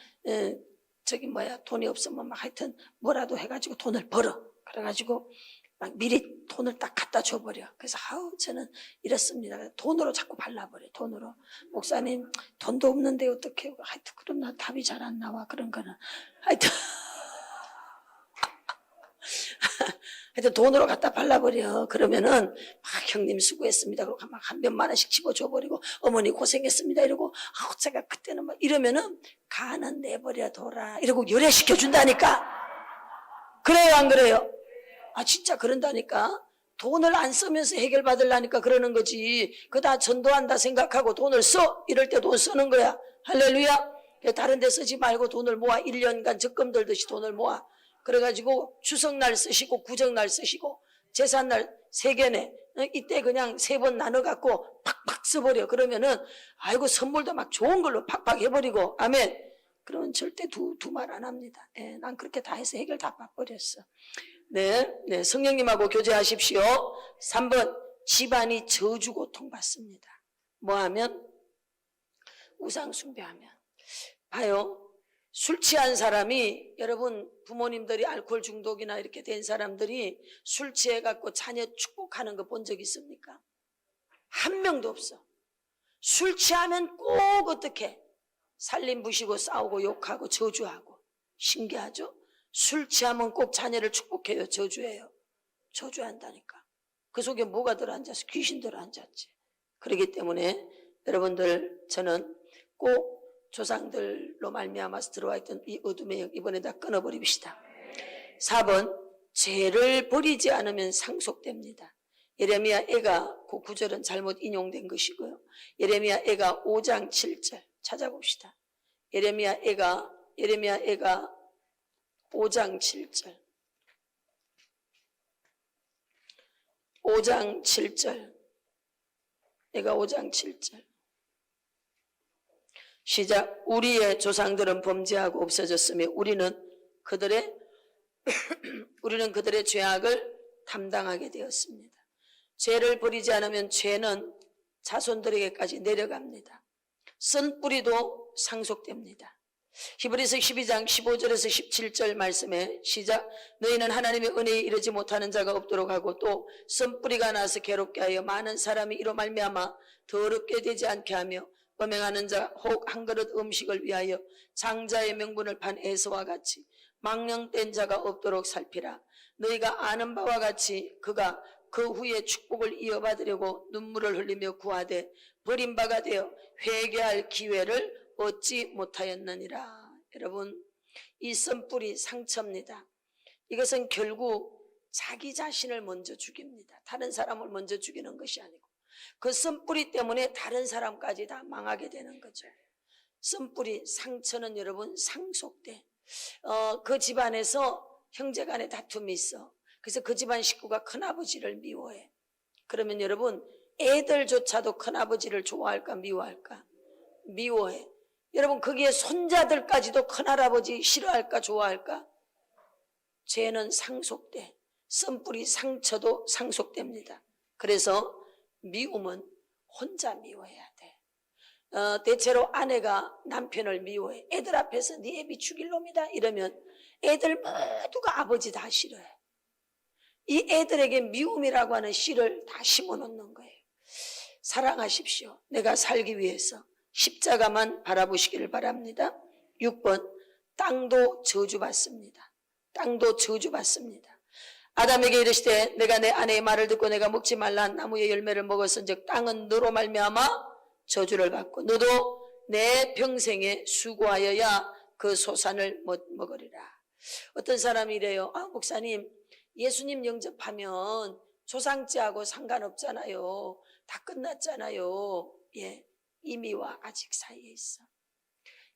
돈이 없으면 막 하여튼 뭐라도 해가지고 돈을 벌어. 그래가지고 막 미리 돈을 딱 갖다 줘버려. 그래서 저는 이렇습니다. 돈으로 자꾸 발라버려. 돈으로. 목사님 돈도 없는데 어떻게. 하여튼 그럼 나 답이 잘 안 나와. 그런 거는 하여튼 돈으로 갖다 발라버려. 그러면은 막 형님 수고했습니다. 그리고 막 한 몇만 원씩 집어줘버리고 어머니 고생했습니다. 이러고 제가 그때는 막 이러면은 가는 내버려 둬라. 이러고 열애시켜준다니까. 그래요 안 그래요? 진짜 그런다니까. 돈을 안 쓰면서 해결받으려니까 그러는 거지. 그거 다 전도한다 생각하고 돈을 써. 이럴 때 돈 쓰는 거야. 할렐루야. 다른 데 쓰지 말고 돈을 모아. 1년간 적금 들듯이 돈을 모아. 그래가지고 추석날 쓰시고 구정날 쓰시고 제삿날 3개네. 이때 그냥 3번 나눠갖고 팍팍 써버려. 그러면은 아이고 선물도 막 좋은 걸로 팍팍 해버리고. 아멘. 그러면 절대 두 말 안 합니다. 난 그렇게 다 해서 해결 다 봐버렸어. 네, 성령님하고 교제하십시오. 3번, 집안이 저주 고통받습니다. 뭐 하면? 우상 숭배하면. 봐요. 술 취한 사람이, 여러분 부모님들이 알코올 중독이나 이렇게 된 사람들이 술 취해 갖고 자녀 축복하는 거 본 적 있습니까? 한 명도 없어. 술 취하면 꼭 어떻게 살림 부시고 싸우고 욕하고 저주하고. 신기하죠? 술 취하면 꼭 자녀를 축복해요, 저주해요? 저주한다니까. 그 속에 뭐가 들어앉아서? 귀신 들어앉았지. 그렇기 때문에 여러분들, 저는 꼭 조상들로 말미암아서 들어와 있던 이 어둠의 영 이번에 다 끊어버립시다. 4번, 죄를 버리지 않으면 상속됩니다. 예레미야 애가 그 구절은 잘못 인용된 것이고요. 예레미야 애가 5장 7절 찾아봅시다. 예레미야 애가 5장 7절 5장 7절 애가 5장 7절 시작. 우리의 조상들은 범죄하고 없어졌으며 우리는 그들의 죄악을 담당하게 되었습니다. 죄를 버리지 않으면 죄는 자손들에게까지 내려갑니다. 쓴 뿌리도 상속됩니다. 히브리서 12장 15절에서 17절 말씀에 시작. 너희는 하나님의 은혜에 이르지 못하는 자가 없도록 하고 또 쓴 뿌리가 나서 괴롭게 하여 많은 사람이 이로 말미암아 더럽게 되지 않게 하며 음행하는 자 혹 한 그릇 음식을 위하여 장자의 명분을 판 에서와 같이 망령된 자가 없도록 살피라. 너희가 아는 바와 같이 그가 그 후에 축복을 이어받으려고 눈물을 흘리며 구하되 버림바가 되어 회개할 기회를 얻지 못하였느니라. 여러분, 이 쓴뿌리 상처입니다. 이것은 결국 자기 자신을 먼저 죽입니다. 다른 사람을 먼저 죽이는 것이 아니고 그 쓴뿌리 때문에 다른 사람까지 다 망하게 되는 거죠. 쓴뿌리 상처는 여러분 상속돼. 그 집안에서 형제간에 다툼이 있어. 그래서 그 집안 식구가 큰아버지를 미워해. 그러면 여러분, 애들조차도 큰아버지를 좋아할까 미워할까? 미워해. 여러분, 거기에 손자들까지도 큰할아버지 싫어할까 좋아할까? 죄는 상속돼. 쓴뿌리 상처도 상속됩니다. 그래서 미움은 혼자 미워해야 돼. 대체로 아내가 남편을 미워해. 애들 앞에서 네 애비 죽일 놈이다 이러면 애들 모두가 아버지 다 싫어해. 이 애들에게 미움이라고 하는 씨를 다 심어놓는 거예요. 사랑하십시오. 내가 살기 위해서 십자가만 바라보시기를 바랍니다. 6번, 땅도 저주받습니다. 땅도 저주받습니다. 아담에게 이르시되 내가 내 아내의 말을 듣고 내가 먹지 말라 한 나무의 열매를 먹었은즉 땅은 너로 말미암아 저주를 받고 너도 내 평생에 수고하여야 그 소산을 못 먹으리라. 어떤 사람이 이래요. 목사님, 예수님 영접하면 조상죄하고 상관없잖아요. 다 끝났잖아요. 예, 이미와 아직 사이에 있어.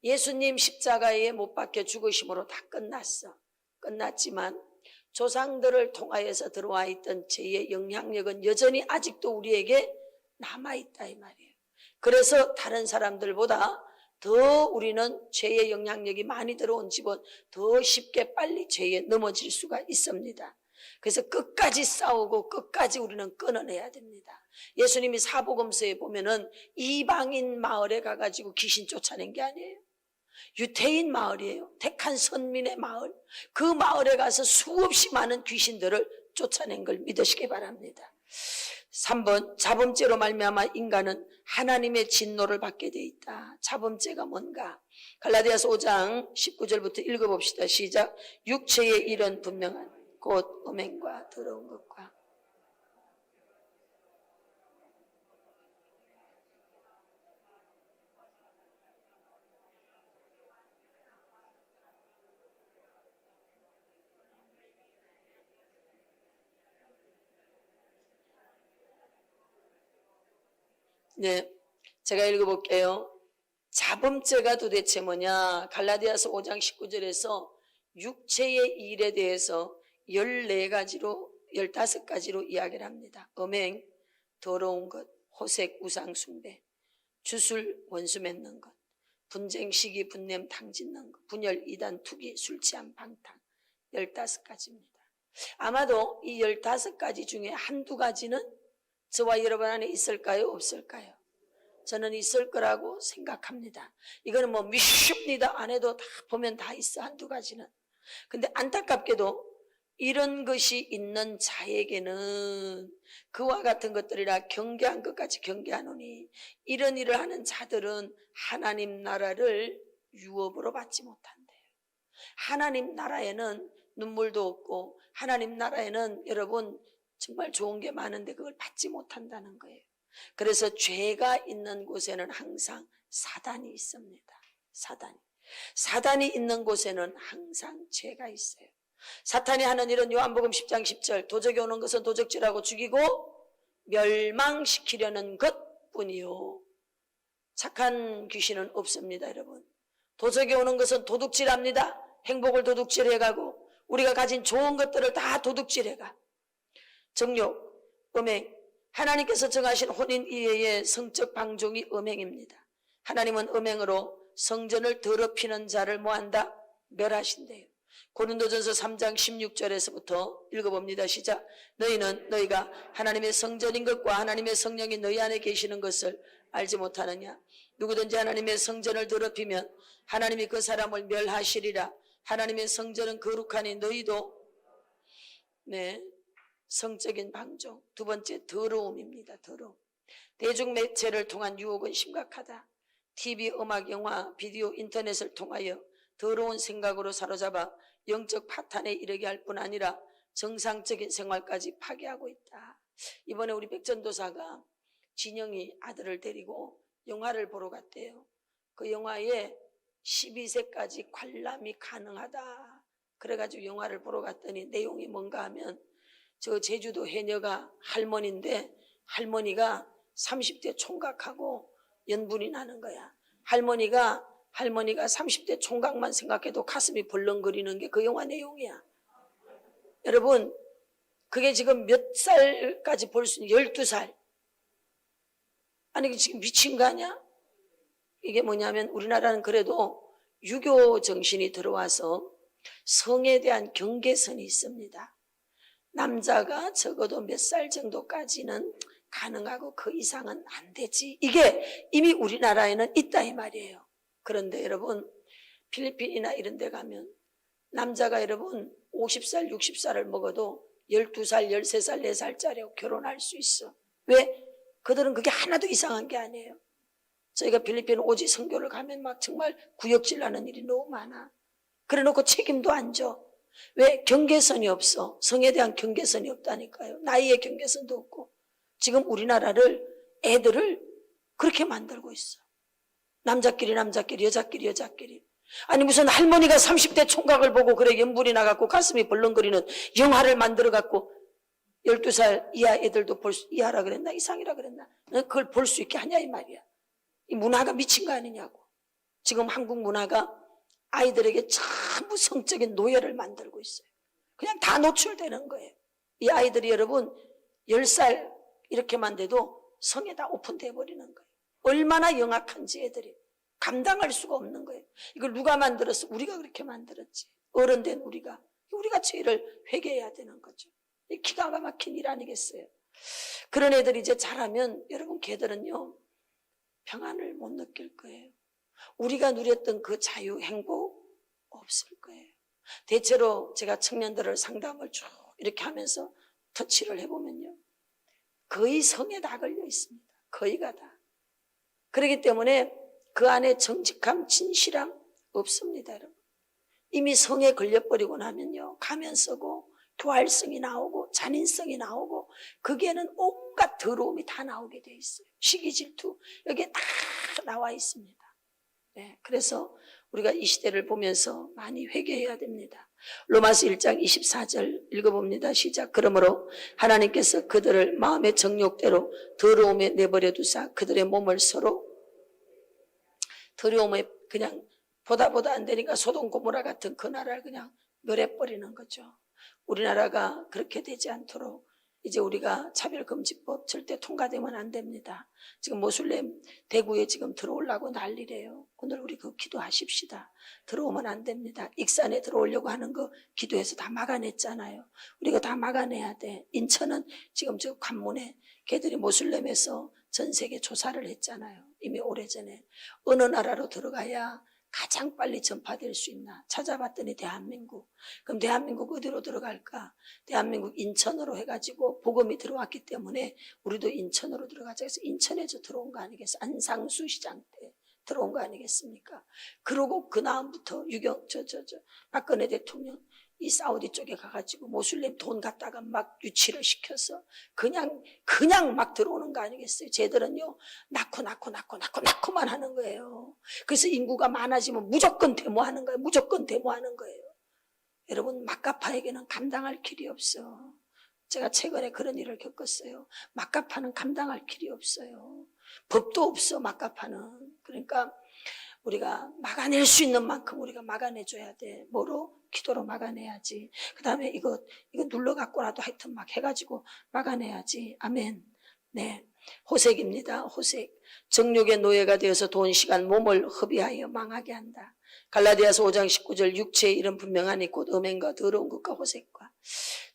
예수님 십자가에 못 박혀 죽으심으로 다 끝났어. 끝났지만 조상들을 통하여서 들어와 있던 죄의 영향력은 여전히 아직도 우리에게 남아있다 이 말이에요. 그래서 다른 사람들보다 더 우리는 죄의 영향력이 많이 들어온 집은 더 쉽게 빨리 죄에 넘어질 수가 있습니다. 그래서 끝까지 싸우고 끝까지 우리는 끊어내야 됩니다. 예수님이 사복음서에 보면은 이방인 마을에 가가지고 귀신 쫓아낸 게 아니에요. 유태인 마을이에요. 택한 선민의 마을. 그 마을에 가서 수없이 많은 귀신들을 쫓아낸 걸 믿으시기 바랍니다. 3번, 자범죄로 말미암아 인간은 하나님의 진노를 받게 돼 있다. 자범죄가 뭔가? 갈라디아서 5장 19절부터 읽어봅시다. 시작. 육체의 일은 분명한 곧 음행과 더러운 것과 네, 제가 읽어볼게요. 자범죄가 도대체 뭐냐? 갈라디아서 5장 19절에서 육체의 일에 대해서 14가지로 15가지로 이야기를 합니다. 음행, 더러운 것, 호색, 우상 숭배, 주술, 원수 맺는 것, 분쟁, 시기, 분냄, 탕 짓는 것, 분열, 이단, 투기, 술 취함, 방탕 15가지입니다. 아마도 이 15가지 중에 한두 가지는 저와 여러분 안에 있을까요? 없을까요? 저는 있을 거라고 생각합니다. 이거는 뭐 믿습니다 안 해도 다 보면 다 있어, 한두 가지는. 근데 안타깝게도 이런 것이 있는 자에게는 그와 같은 것들이라 경계한 것까지 경계하노니 이런 일을 하는 자들은 하나님 나라를 유업으로 받지 못한대요. 하나님 나라에는 눈물도 없고 하나님 나라에는 여러분 정말 좋은 게 많은데 그걸 받지 못한다는 거예요. 그래서 죄가 있는 곳에는 항상 사단이 있습니다. 사단이 있는 곳에는 항상 죄가 있어요. 사탄이 하는 일은 요한복음 10장 10절 도적이 오는 것은 도적질하고 죽이고 멸망시키려는 것뿐이요. 착한 귀신은 없습니다. 여러분, 도적이 오는 것은 도둑질합니다. 행복을 도둑질해가고 우리가 가진 좋은 것들을 다 도둑질해가. 정욕, 음행, 하나님께서 정하신 혼인 이외의 성적 방종이 음행입니다. 하나님은 음행으로 성전을 더럽히는 자를 뭐한다? 멸하신대요. 고린도전서 3장 16절에서부터 읽어봅니다. 시작. 너희가 하나님의 성전인 것과 하나님의 성령이 너희 안에 계시는 것을 알지 못하느냐? 누구든지 하나님의 성전을 더럽히면 하나님이 그 사람을 멸하시리라. 하나님의 성전은 거룩하니 너희도 성적인 방종. 두 번째, 더러움입니다. 더러움. 대중매체를 통한 유혹은 심각하다. TV, 음악, 영화, 비디오, 인터넷을 통하여 더러운 생각으로 사로잡아 영적 파탄에 이르게 할 뿐 아니라 정상적인 생활까지 파괴하고 있다. 이번에 우리 백전도사가 진영이 아들을 데리고 영화를 보러 갔대요. 그 영화에 12세까지 관람이 가능하다. 그래가지고 영화를 보러 갔더니 내용이 뭔가 하면 저 제주도 해녀가 할머니인데 할머니가 30대 총각하고 연분이 나는 거야. 할머니가 30대 총각만 생각해도 가슴이 벌렁거리는 게 그 영화 내용이야. 여러분, 그게 지금 몇 살까지 볼 수 있는 12살. 아니 지금 미친 거 아니야? 이게 뭐냐면 우리나라는 그래도 유교 정신이 들어와서 성에 대한 경계선이 있습니다. 남자가 적어도 몇 살 정도까지는 가능하고 그 이상은 안 되지. 이게 이미 우리나라에는 있다 이 말이에요. 그런데 여러분, 필리핀이나 이런 데 가면 남자가 여러분 50살 60살을 먹어도 12살 13살 4살짜리하고 결혼할 수 있어. 왜? 그들은 그게 하나도 이상한 게 아니에요. 저희가 필리핀 오지 선교를 가면 막 정말 구역질 나는 일이 너무 많아. 그래 놓고 책임도 안 져. 왜? 경계선이 없어. 성에 대한 경계선이 없다니까요. 나이의 경계선도 없고. 지금 우리나라를 애들을 그렇게 만들고 있어. 남자끼리 여자끼리. 아니 무슨 할머니가 30대 총각을 보고 그래 연분이 나갖고 가슴이 벌렁거리는 영화를 만들어갖고 12살 이하 애들도 이하라 그랬나 이상이라 그랬나 그걸 볼 수 있게 하냐 이 말이야. 이 문화가 미친 거 아니냐고. 지금 한국 문화가 아이들에게 전부 성적인 노예를 만들고 있어요. 그냥 다 노출되는 거예요. 이 아이들이 여러분 10살 이렇게만 돼도 성에 다 오픈돼 버리는 거예요. 얼마나 영악한지 애들이 감당할 수가 없는 거예요. 이걸 누가 만들었어? 우리가 그렇게 만들었지. 어른된 우리가 죄를 회개해야 되는 거죠. 기가 막힌 일 아니겠어요? 그런 애들이 이제 자라면 여러분 걔들은요 평안을 못 느낄 거예요. 우리가 누렸던 그 자유, 행복 없을 거예요. 대체로 제가 청년들을 상담을 쭉 이렇게 하면서 터치를 해보면요 거의 성에 다 걸려 있습니다. 거의가 다. 그렇기 때문에 그 안에 정직함, 진실함 없습니다. 여러분. 이미 성에 걸려버리고 나면요 가면 쓰고 교활성이 나오고 잔인성이 나오고 거기에는 온갖 더러움이 다 나오게 돼 있어요. 시기 질투 여기에 다 나와 있습니다. 네, 그래서 우리가 이 시대를 보면서 많이 회개해야 됩니다. 로마서 1장 24절 읽어봅니다. 시작. 그러므로 하나님께서 그들을 마음의 정욕대로 더러움에 내버려 두사 그들의 몸을 서로 더러움에 그냥 보다 안 되니까 소돔 고모라 같은 그 나라를 그냥 멸해버리는 거죠. 우리나라가 그렇게 되지 않도록 이제 우리가 차별금지법 절대 통과되면 안 됩니다. 지금 모슬렘 대구에 지금 들어오려고 난리래요. 오늘 우리 그 기도하십시다. 들어오면 안 됩니다. 익산에 들어오려고 하는 거 기도해서 다 막아냈잖아요. 우리가 다 막아내야 돼. 인천은 지금 저 관문에 걔들이 모슬렘에서 전 세계 조사를 했잖아요. 이미 오래전에. 어느 나라로 들어가야 가장 빨리 전파될 수 있나 찾아봤더니 대한민국. 그럼 대한민국 어디로 들어갈까? 대한민국 인천으로 해가지고 복음이 들어왔기 때문에 우리도 인천으로 들어가자. 그래서 인천에서 들어온 거 아니겠어요? 안상수 시장 때 들어온 거 아니겠습니까? 그러고 그 다음부터 박근혜 대통령 이 사우디 쪽에 가가지고 모슬림 돈 갖다가 막 유치를 시켜서 그냥 막 들어오는 거 아니겠어요? 쟤들은요 낳고만 하는 거예요. 그래서 인구가 많아지면 무조건 데모하는 거예요. 무조건 데모하는 거예요. 여러분, 막가파에게는 감당할 길이 없어. 제가 최근에 그런 일을 겪었어요. 막가파는 감당할 길이 없어요. 법도 없어, 막가파는. 그러니까 우리가 막아낼 수 있는 만큼 우리가 막아내줘야 돼. 뭐로? 기도로 막아내야지. 그 다음에 이거 눌러갖고라도 하여튼 막 해가지고 막아내야지. 아멘. 네. 호색입니다. 호색. 정욕의 노예가 되어서 돈, 시간, 몸을 허비하여 망하게 한다. 갈라디아서 5장 19절 육체의 이름 분명하니 곧 음행과 더러운 것과 호색과.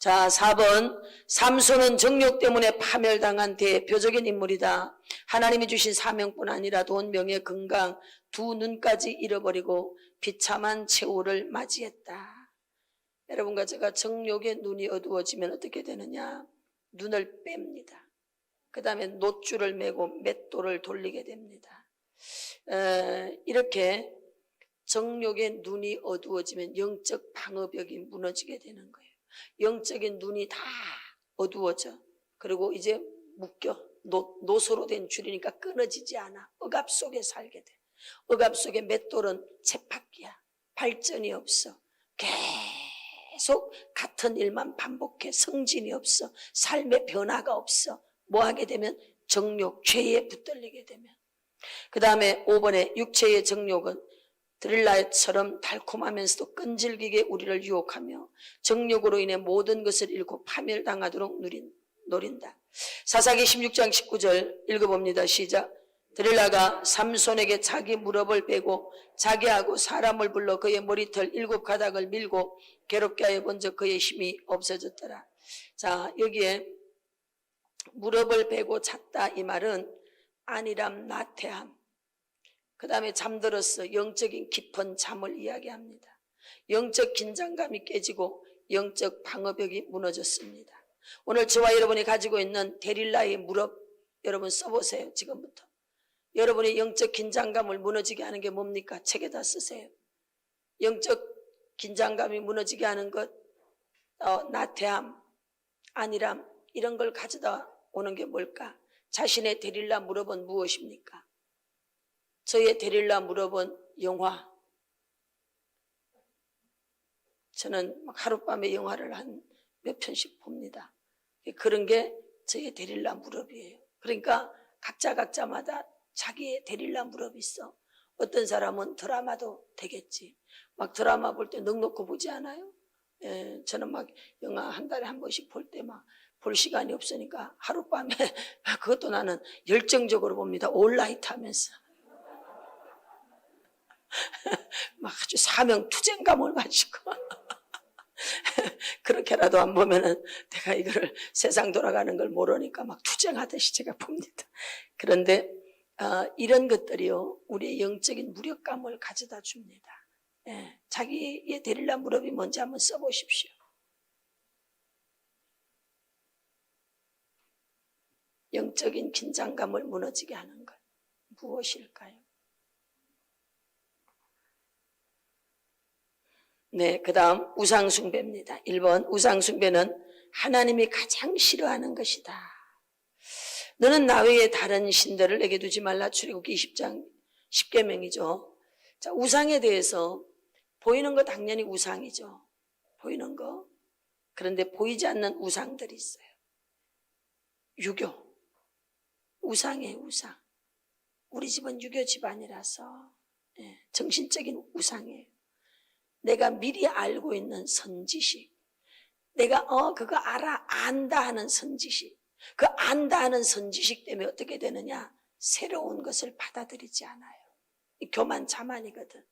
자, 4번 삼손은 정욕 때문에 파멸당한 대표적인 인물이다. 하나님이 주신 사명뿐 아니라 돈, 명예, 건강 두 눈까지 잃어버리고 비참한 최후를 맞이했다. 여러분과 제가 정욕의 눈이 어두워지면 어떻게 되느냐? 눈을 뺍니다. 그 다음에 놋줄을 메고 맷돌을 돌리게 됩니다. 이렇게 정욕의 눈이 어두워지면 영적 방어벽이 무너지게 되는 거예요. 영적인 눈이 다 어두워져. 그리고 이제 묶여. 노소로 된 줄이니까 끊어지지 않아. 억압 속에 살게 돼. 억압 속에 맷돌은 쳇바퀴야. 발전이 없어. 계속 같은 일만 반복해. 성진이 없어. 삶의 변화가 없어. 뭐 하게 되면 정욕, 죄에 붙들리게 되면. 그 다음에 5번에 육체의 정욕은 드릴라처럼 달콤하면서도 끈질기게 우리를 유혹하며 정욕으로 인해 모든 것을 잃고 파멸당하도록 노린다. 사사기 16장 19절 읽어봅니다. 시작. 드릴라가 삼손에게 자기 무릎을 베고 자기하고 사람을 불러 그의 머리털 7가닥을 밀고 괴롭게 하여 본 적 그의 힘이 없어졌더라. 자, 여기에 무릎을 베고 잤다 이 말은 안일함, 나태함, 그 다음에 잠들었어. 영적인 깊은 잠을 이야기합니다. 영적 긴장감이 깨지고 영적 방어벽이 무너졌습니다. 오늘 저와 여러분이 가지고 있는 데릴라의 무릎 여러분 써보세요. 지금부터 여러분의 영적 긴장감을 무너지게 하는 게 뭡니까? 책에다 쓰세요. 영적 긴장감이 무너지게 하는 것, 나태함, 안일함 이런 걸 가져다 오는 게 뭘까? 자신의 데릴라 무릎은 무엇입니까? 저의 데릴라 무릎은 영화. 저는 하룻밤에 영화를 한 몇 편씩 봅니다. 그런 게 저의 데릴라 무릎이에요. 그러니까 각자마다 자기의 데릴라 무릎이 있어. 어떤 사람은 드라마도 되겠지. 막 드라마 볼 때 넋놓고 보지 않아요? 예, 저는 막 영화 한 달에 한 번씩 볼 때 막 볼 시간이 없으니까 하룻밤에 그것도 나는 열정적으로 봅니다. 올라이트 하면서. 막 아주 사명 투쟁감을 가지고 그렇게라도 안 보면은 내가 이거를 세상 돌아가는 걸 모르니까 막 투쟁하듯이 제가 봅니다. 그런데 이런 것들이요 우리의 영적인 무력감을 가져다 줍니다. 예, 자기의 데릴라 무릎이 뭔지 한번 써보십시오. 영적인 긴장감을 무너지게 하는 것 무엇일까요? 네, 그 다음 우상숭배입니다. 1번 우상숭배는 하나님이 가장 싫어하는 것이다. 너는 나 외에 다른 신들을 내게 두지 말라. 출애굽기 20장 10계명이죠. 자, 우상에 대해서 보이는 거 당연히 우상이죠. 보이는 거. 그런데 보이지 않는 우상들이 있어요. 유교. 우상이에요, 우상. 우리 집은 유교 집안이라서 정신적인 우상이에요. 내가 미리 알고 있는 선지식. 내가 그거 안다 하는 선지식. 그 안다 하는 선지식 때문에 어떻게 되느냐? 새로운 것을 받아들이지 않아요. 교만 자만이거든.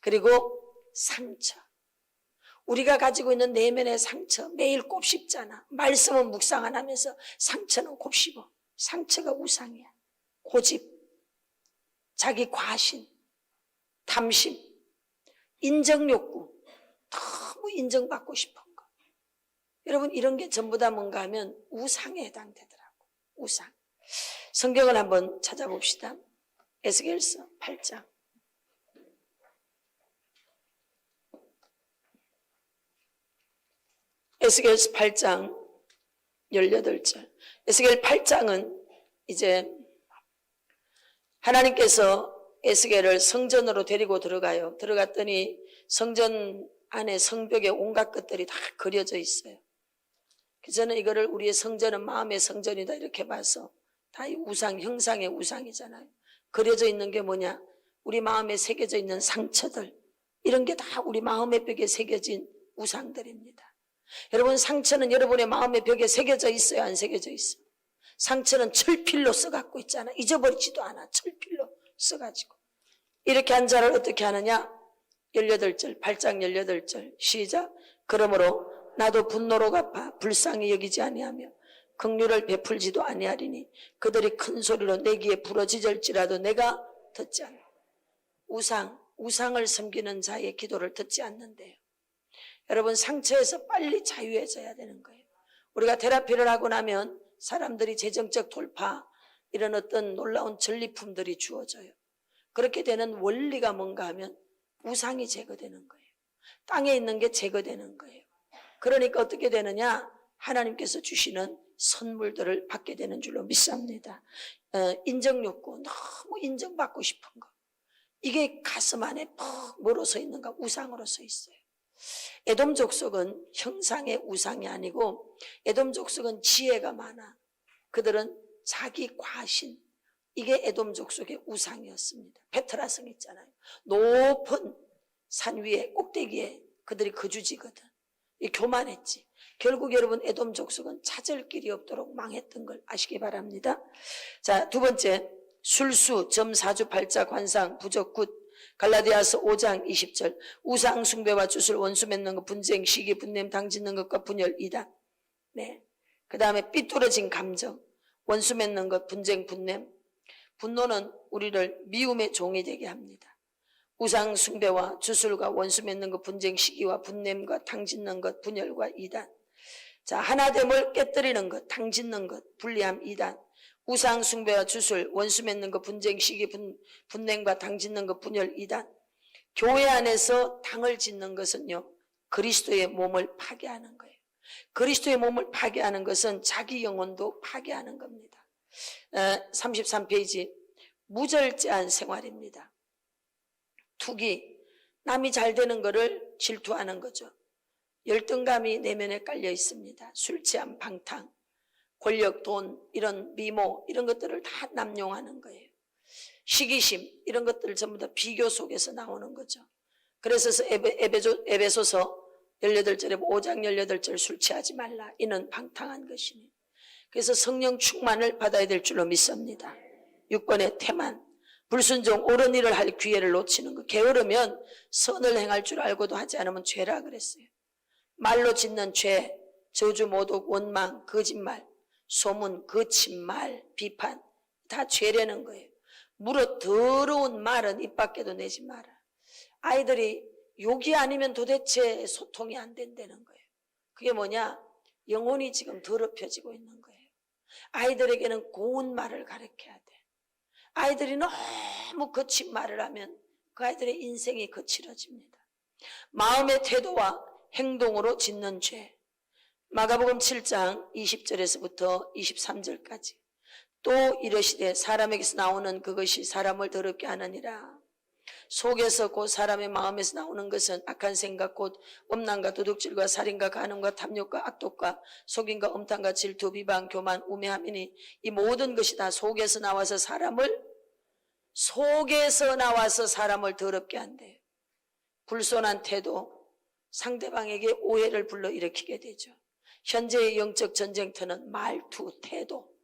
그리고 상처. 우리가 가지고 있는 내면의 상처 매일 곱씹잖아. 말씀은 묵상 안 하면서 상처는 곱씹어. 상처가 우상이야. 고집, 자기 과신, 탐심, 인정욕구, 너무 인정받고 싶은 거. 여러분 이런 게 전부 다 뭔가 하면 우상에 해당되더라고. 우상. 성경을 한번 찾아봅시다. 에스겔서 8장. 에스겔서 8장 18절. 에스겔 8장은 이제 하나님께서 에스겔을 성전으로 데리고 들어가요. 들어갔더니 성전 안에 성벽에 온갖 것들이 다 그려져 있어요. 그래서 저는 이거를 우리의 성전은 마음의 성전이다 이렇게 봐서 다 이 우상, 형상의 우상이잖아요. 그려져 있는 게 뭐냐? 우리 마음에 새겨져 있는 상처들, 이런 게 다 우리 마음의 벽에 새겨진 우상들입니다. 여러분 상처는 여러분의 마음의 벽에 새겨져 있어요? 안 새겨져 있어요? 상처는 철필로 써갖고 있잖아. 잊어버리지도 않아. 철필로 써가지고. 이렇게 한 자를 어떻게 하느냐? 18절, 8장 18절 시작. 그러므로 나도 분노로 갚아 불쌍히 여기지 아니하며 긍휼을 베풀지도 아니하리니 그들이 큰 소리로 내 귀에 부러지질지라도 내가 듣지 않아. 우상을 섬기는 자의 기도를 듣지 않는데요. 여러분 상처에서 빨리 자유해져야 되는 거예요. 우리가 테라피를 하고 나면 사람들이 재정적 돌파, 이런 어떤 놀라운 전리품들이 주어져요. 그렇게 되는 원리가 뭔가 하면 우상이 제거되는 거예요. 땅에 있는 게 제거되는 거예요. 그러니까 어떻게 되느냐? 하나님께서 주시는 선물들을 받게 되는 줄로 믿습니다. 인정욕구, 너무 인정받고 싶은 거. 이게 가슴 안에 퍽 물어서 있는가? 우상으로 서 있어요. 에돔 족속은 형상의 우상이 아니고 에돔 족속은 지혜가 많아. 그들은 자기 과신, 이게 에돔 족속의 우상이었습니다. 베트라성 있잖아요. 높은 산 위에 꼭대기에 그들이 거주지거든. 교만했지. 결국 여러분 에돔 족속은 찾을 길이 없도록 망했던 걸 아시기 바랍니다. 자, 두 번째, 술수, 점사주, 팔자, 관상, 부적, 굿. 갈라디아서 5장 20절. 우상 숭배와 주술, 원수 맺는 것, 분쟁, 시기, 분냄, 당짓는 것과 분열, 이단. 네. 그 다음에 삐뚤어진 감정, 원수 맺는 것, 분쟁, 분냄. 분노는 우리를 미움의 종이 되게 합니다. 우상 숭배와 주술과 원수 맺는 것, 분쟁, 시기와 분냄과 당짓는 것, 분열과 이단. 자, 하나됨을 깨뜨리는 것, 당짓는 것, 불리함, 이단. 우상 숭배와 주술, 원수 맺는 것, 분쟁, 시기, 분냄과 당짓는 것, 분열, 이단. 교회 안에서 당을 짓는 것은요, 그리스도의 몸을 파괴하는 거예요. 그리스도의 몸을 파괴하는 것은 자기 영혼도 파괴하는 겁니다. 33페이지, 무절제한 생활입니다. 투기, 남이 잘 되는 것을 질투하는 거죠. 열등감이 내면에 깔려 있습니다. 술 취함, 방탕, 권력, 돈, 이런 미모, 이런 것들을 다 남용하는 거예요. 시기심, 이런 것들 전부 다 비교 속에서 나오는 거죠. 그래서 에베소서 18절에 5장 18절 술 취하지 말라. 이는 방탕한 것이니. 그래서 성령 충만을 받아야 될 줄로 믿습니다. 6번의 태만, 불순종, 옳은 일을 할 기회를 놓치는 거. 게으르면 선을 행할 줄 알고도 하지 않으면 죄라 그랬어요. 말로 짓는 죄, 저주, 모독, 원망, 거짓말, 소문, 거친말, 비판, 다 죄라는 거예요. 무릇 더러운 말은 입 밖에도 내지 마라. 아이들이 욕이 아니면 도대체 소통이 안 된다는 거예요. 그게 뭐냐? 영혼이 지금 더럽혀지고 있는 거예요. 아이들에게는 고운 말을 가르쳐야 돼. 아이들이 너무 거친 말을 하면 그 아이들의 인생이 거칠어집니다. 마음의 태도와 행동으로 짓는 죄. 마가복음 7장 20절에서부터 23절까지. 또 이러시되 사람에게서 나오는 그것이 사람을 더럽게 하느니라. 속에서 곧 사람의 마음에서 나오는 것은 악한 생각 곧 음란과 도둑질과 살인과 간음과 탐욕과 악독과 속임과 음탕과 질투, 비방, 교만, 우매함이니 이 모든 것이 다 속에서 나와서 사람을 더럽게 한대요. 불손한 태도, 상대방에게 오해를 불러일으키게 되죠. 현재의 영적 전쟁터는 말투, 태도.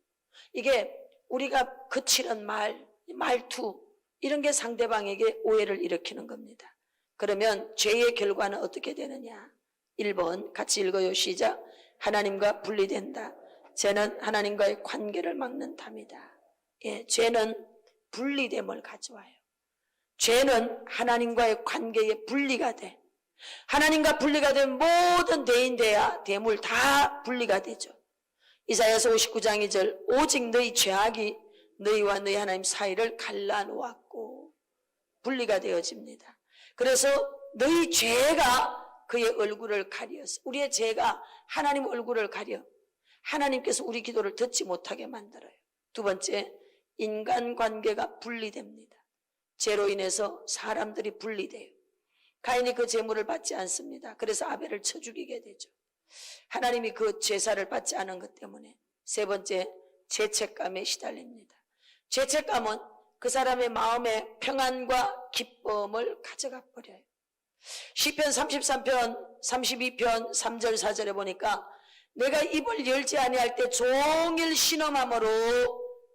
이게 우리가 거칠은 말투, 이런 게 상대방에게 오해를 일으키는 겁니다. 그러면 죄의 결과는 어떻게 되느냐? 1번 같이 읽어요. 시작. 하나님과 분리된다. 죄는 하나님과의 관계를 막는 담이다. 예, 죄는 분리됨을 가져와요. 죄는 하나님과의 관계에 분리가 돼. 하나님과 분리가 된 모든 대인, 대하, 대물 다 분리가 되죠. 이사야서 59장 2절 오직 너희 죄악이 너희와 너희 하나님 사이를 갈라놓았고 분리가 되어집니다. 그래서 너희 죄가 그의 얼굴을 가려서 우리의 죄가 하나님 얼굴을 가려 하나님께서 우리 기도를 듣지 못하게 만들어요. 두 번째, 인간관계가 분리됩니다. 죄로 인해서 사람들이 분리돼요. 가인이 그 제물을 받지 않습니다. 그래서 아벨을 쳐 죽이게 되죠. 하나님이 그 제사를 받지 않은 것 때문에. 세 번째, 죄책감에 시달립니다. 죄책감은 그 사람의 마음에 평안과 기쁨을 가져가 버려요. 시편 33편 32편 3절 4절에 보니까 내가 입을 열지 아니할 때 종일 신음함으로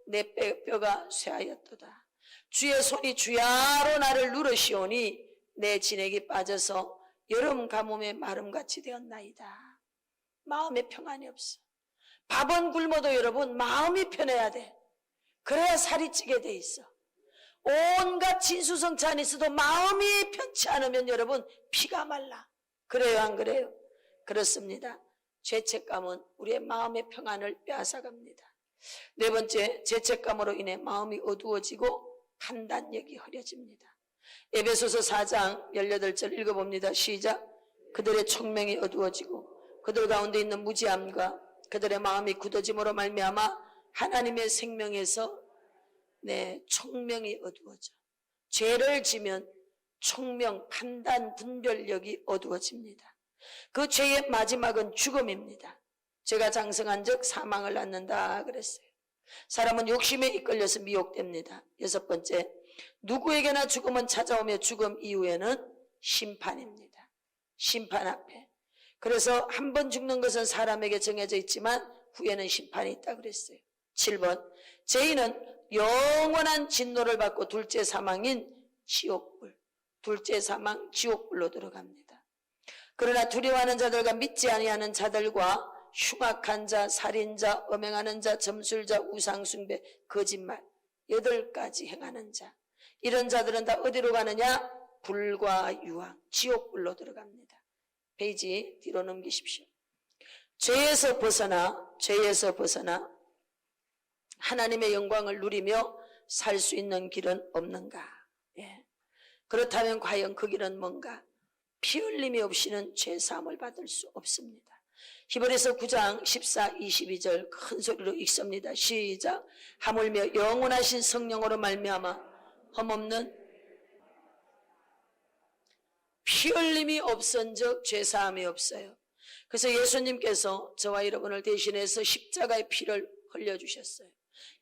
내 뼈가 쇠하였도다. 주의 손이 주야로 나를 누르시오니 내 진액이 빠져서 여름 가뭄의 마름같이 되었나이다. 마음에 평안이 없어. 밥은 굶어도 여러분 마음이 편해야 돼. 그래야 살이 찌게 돼 있어. 온갖 진수성찬이 있어도 마음이 편치 않으면 여러분 피가 말라. 그래요, 안 그래요? 그렇습니다. 죄책감은 우리의 마음의 평안을 빼앗아갑니다. 네 번째, 죄책감으로 인해 마음이 어두워지고 판단력이 흐려집니다. 에베소서 4장 18절 읽어봅니다. 시작. 그들의 총명이 어두워지고 그들 가운데 있는 무지함과 그들의 마음이 굳어짐으로 말미암아 하나님의 생명에서 총명이 어두워져. 죄를 지면 총명, 판단, 분별력이 어두워집니다. 그 죄의 마지막은 죽음입니다. 죄가 장성한 즉 사망을 낳는다 그랬어요. 사람은 욕심에 이끌려서 미혹됩니다. 여섯 번째, 누구에게나 죽음은 찾아오며 죽음 이후에는 심판입니다. 심판 앞에. 그래서 한 번 죽는 것은 사람에게 정해져 있지만 후에는 심판이 있다 그랬어요. 7번, 죄인은 영원한 진노를 받고 둘째 사망인 지옥불, 둘째 사망 지옥불로 들어갑니다. 그러나 두려워하는 자들과 믿지 아니하는 자들과 흉악한 자, 살인자, 음행하는 자, 점술자, 우상숭배, 거짓말 8가지 행하는 자, 이런 자들은 다 어디로 가느냐? 불과 유황, 지옥불로 들어갑니다. 페이지 뒤로 넘기십시오. 죄에서 벗어나 하나님의 영광을 누리며 살 수 있는 길은 없는가? 예. 그렇다면 과연 그 길은 뭔가? 피 흘림이 없이는 죄사함을 받을 수 없습니다. 히브리서 9장 14, 22절 큰 소리로 읽습니다. 시작. 하물며 영원하신 성령으로 말미암아 흠없는 피 흘림이 없은즉 죄사함이 없어요. 그래서 예수님께서 저와 여러분을 대신해서 십자가의 피를 흘려주셨어요.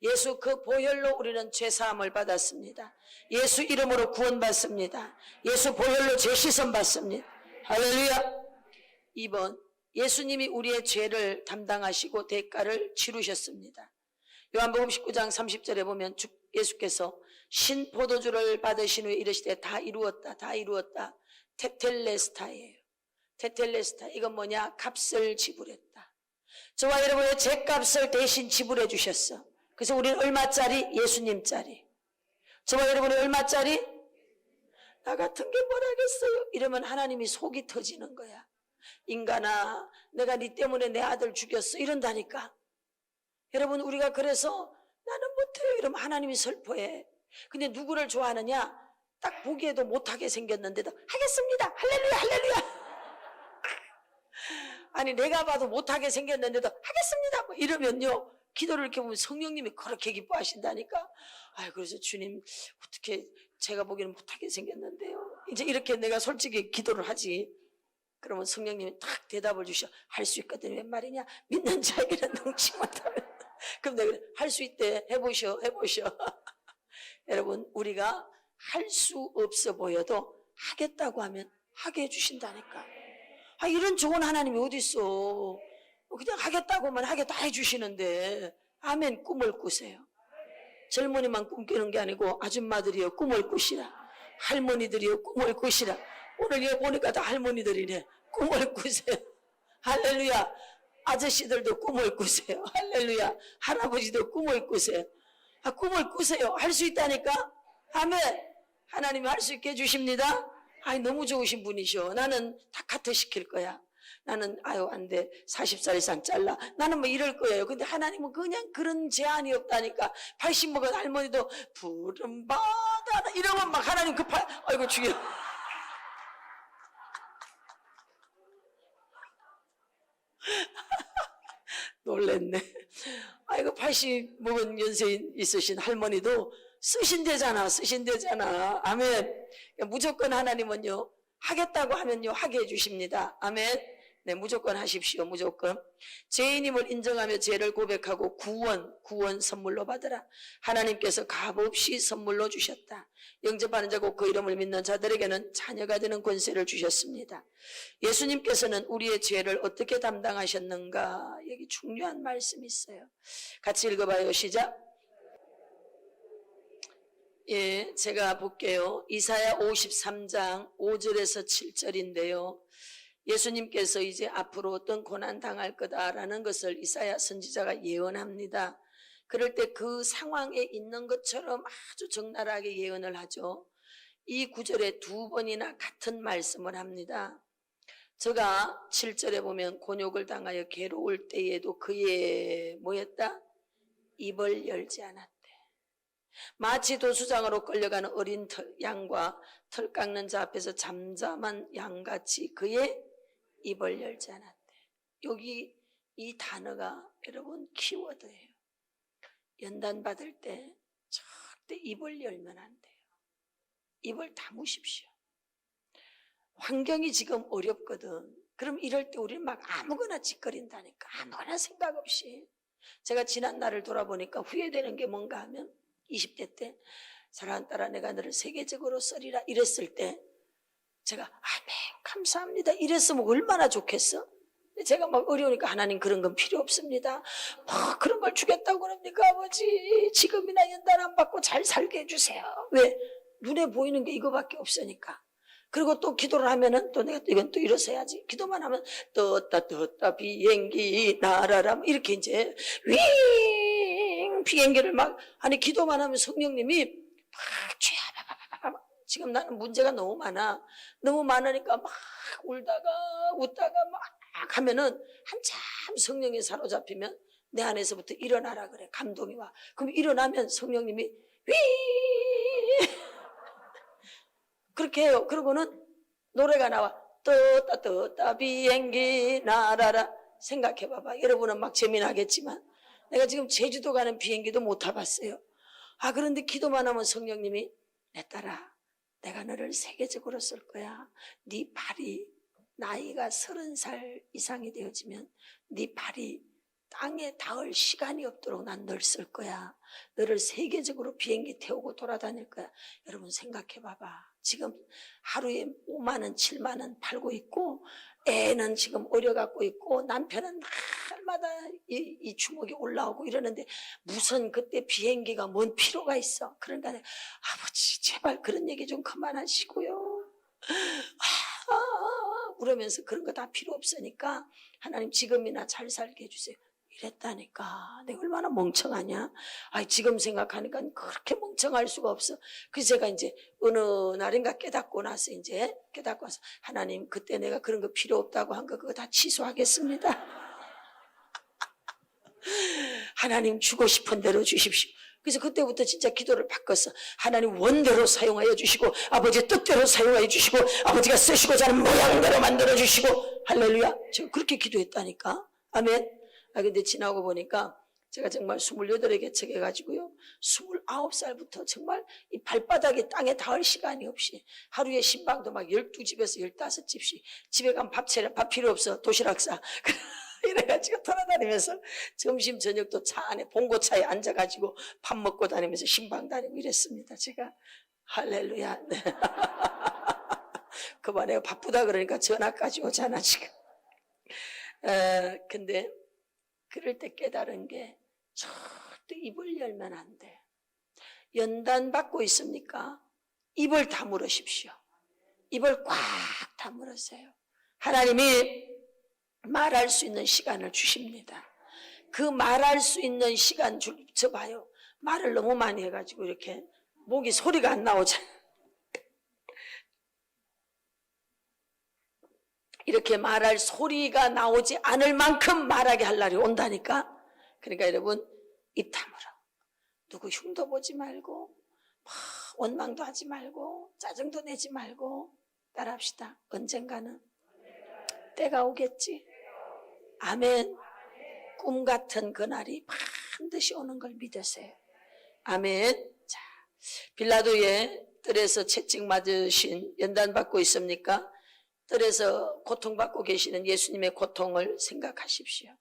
예수 그 보혈로 우리는 죄사함을 받았습니다. 예수 이름으로 구원받습니다. 예수 보혈로 죄시선 받습니다. 할렐루야. 2번, 예수님이 우리의 죄를 담당하시고 대가를 치르셨습니다. 요한복음 19장 30절에 보면 예수께서 신포도주를 받으신 후에 이르시되 다 이루었다, 다 이루었다. 테텔레스타예요. 테텔레스타. 이건 뭐냐? 값을 지불했다. 저와 여러분의 죄값을 대신 지불해 주셨어. 그래서 우리는 얼마짜리? 예수님짜리. 저와 여러분이 얼마짜리? 나 같은 게 뭘 하겠어요? 이러면 하나님이 속이 터지는 거야. 인간아, 내가 네 때문에 내 아들 죽였어. 이런다니까. 여러분, 우리가 그래서 나는 못해요. 이러면 하나님이 슬퍼해. 근데 누구를 좋아하느냐? 딱 보기에도 못하게 생겼는데도 하겠습니다. 할렐루야, 할렐루야. 아니, 내가 봐도 못하게 생겼는데도 하겠습니다. 뭐 이러면요, 기도를 이렇게 보면 성령님이 그렇게 기뻐하신다니까. 그래서 주님, 어떻게 제가 보기에는 못하게 생겼는데요. 이제 이렇게 내가 솔직히 기도를 하지. 그러면 성령님이 딱 대답을 주셔. 할 수 있거든. 웬 말이냐? 믿는 자에게는 능치 못하면. 그럼 내가 할 수 있대. 해보셔. 여러분, 우리가 할 수 없어 보여도 하겠다고 하면 하게 해주신다니까. 이런 좋은 하나님이 어디 있어. 그냥 하겠다고만 하게 다 해주시는데. 아멘. 꿈을 꾸세요. 젊은이만 꿈꾸는 게 아니고 아줌마들이요 꿈을 꾸시라. 할머니들이요 꿈을 꾸시라. 오늘 여기 보니까 다 할머니들이네. 꿈을 꾸세요. 할렐루야. 아저씨들도 꿈을 꾸세요. 할렐루야. 할아버지도 꿈을 꾸세요. 꿈을 꾸세요. 할 수 있다니까. 아멘. 하나님이 할 수 있게 해주십니다. 너무 좋으신 분이셔. 나는 다 카트 시킬 거야. 나는 안 돼. 40살 이상 잘라. 나는 뭐 이럴 거예요. 근데 하나님은 그냥 그런 제한이 없다니까. 80 먹은 할머니도 푸른 바다 이러면 막 하나님 아이고 주여. 놀랬네. 아이고 80 먹은 연세인 있으신 할머니도 쓰신대잖아. 아멘. 무조건 하나님은요 하겠다고 하면요 하게 해주십니다. 아멘. 네, 무조건 하십시오. 무조건. 죄인임을 인정하며 죄를 고백하고 구원 선물로 받으라. 하나님께서 값없이 선물로 주셨다. 영접하는 자고 그 이름을 믿는 자들에게는 자녀가 되는 권세를 주셨습니다. 예수님께서는 우리의 죄를 어떻게 담당하셨는가? 여기 중요한 말씀이 있어요. 같이 읽어봐요. 시작. 예, 제가 볼게요. 이사야 53장 5절에서 7절인데요. 예수님께서 이제 앞으로 어떤 고난 당할 거다라는 것을 이사야 선지자가 예언합니다. 그럴 때 그 상황에 있는 것처럼 아주 적나라하게 예언을 하죠. 이 구절에 두 번이나 같은 말씀을 합니다. 제가 7절에 보면 곤욕을 당하여 괴로울 때에도 그의 뭐였다? 입을 열지 않았대. 마치 도수장으로 끌려가는 어린 양과 털 깎는 자 앞에서 잠잠한 양같이 그의 입을 열지 않았대. 여기 이 단어가 여러분 키워드예요. 연단 받을 때 절대 입을 열면 안 돼요. 입을 다무십시오. 환경이 지금 어렵거든. 그럼 이럴 때 우리는 막 아무거나 짓거린다니까. 아무거나 생각 없이. 제가 지난 날을 돌아보니까 후회되는 게 뭔가 하면 20대 때 사랑하는 딸아 내가 너를 세계적으로 쓰리라 이랬을 때 제가 아멘 감사합니다 이랬으면 얼마나 좋겠어. 제가 막 어려우니까 하나님 그런 건 필요 없습니다. 그런 걸 주겠다고 그럽니까 아버지. 지금이나 연단 안 받고 잘 살게 해주세요. 왜? 눈에 보이는 게 이거밖에 없으니까. 그리고 또 기도를 하면은 또 내가 이건 또 일어서야지. 기도만 하면 떴다 비행기 날아라 이렇게 이제 윙 비행기를 막 기도만 하면 성령님이 막 죄야 지금 나는 문제가 너무 많으니까 막 울다가 웃다가 막 하면은 한참 성령이 사로잡히면 내 안에서부터 일어나라 그래. 감동이 와. 그럼 일어나면 성령님이 윙 그렇게 해요. 그러고는 노래가 나와. 떴다 비행기 날아라. 생각해봐봐. 여러분은 막 재미나겠지만 내가 지금 제주도 가는 비행기도 못 타봤어요. 그런데 기도만 하면 성령님이 내 딸아 내가 너를 세계적으로 쓸 거야. 네 발이 나이가 30살 이상이 되어지면 네 발이 땅에 닿을 시간이 없도록 난 널 쓸 거야. 너를 세계적으로 비행기 태우고 돌아다닐 거야. 여러분 생각해 봐봐. 지금 하루에 5만 원, 7만 원 팔고 있고 애는 지금 어려갖고 있고 남편은 날마다 이 주먹이 올라오고 이러는데 무슨 그때 비행기가 뭔 필요가 있어. 그러니까 아버지 제발 그런 얘기 좀 그만하시고요. 그러면서 그런 거 다 필요 없으니까 하나님 지금이나 잘 살게 해주세요. 이랬다니까. 내가 얼마나 멍청하냐. 지금 생각하니까 그렇게 멍청할 수가 없어. 그래서 제가 이제 어느 날인가 깨닫고 나서 하나님 그때 내가 그런 거 필요 없다고 한 거 그거 다 취소하겠습니다. 하나님 주고 싶은 대로 주십시오. 그래서 그때부터 진짜 기도를 바꿨어. 하나님 원대로 사용하여 주시고 아버지 뜻대로 사용하여 주시고 아버지가 쓰시고자 하는 모양대로 만들어 주시고 할렐루야. 제가 그렇게 기도했다니까. 아멘. 근데 지나고 보니까 제가 정말 28에 개척해가지고요 29살부터 정말 이 발바닥이 땅에 닿을 시간이 없이 하루에 신방도 막 12집에서 15집씩 집에 가면 밥 필요 없어. 도시락 싸. 이래가지고 돌아다니면서 점심 저녁도 차 안에 봉고차에 앉아가지고 밥 먹고 다니면서 신방 다니고 이랬습니다. 제가 할렐루야. 네. 그만해요. 바쁘다 그러니까 전화까지 오잖아 지금. 근데 그럴 때 깨달은 게 절대 입을 열면 안 돼. 연단 받고 있습니까? 입을 다물으십시오. 입을 꽉 다물으세요. 하나님이 말할 수 있는 시간을 주십니다. 그 말할 수 있는 시간 저 봐요. 말을 너무 많이 해가지고 이렇게 목이 소리가 안 나오잖아요. 이렇게 말할 소리가 나오지 않을 만큼 말하게 할 날이 온다니까. 그러니까 여러분, 입 다물어. 누구 흉도 보지 말고 원망도 하지 말고 짜증도 내지 말고 따라합시다. 언젠가는 때가 오겠지. 아멘. 꿈 같은 그날이 반드시 오는 걸 믿으세요. 아멘. 자, 빌라도의 뜰에서 채찍 맞으신 연단 받고 있습니까? 뜰에서 고통받고 계시는 예수님의 고통을 생각하십시오.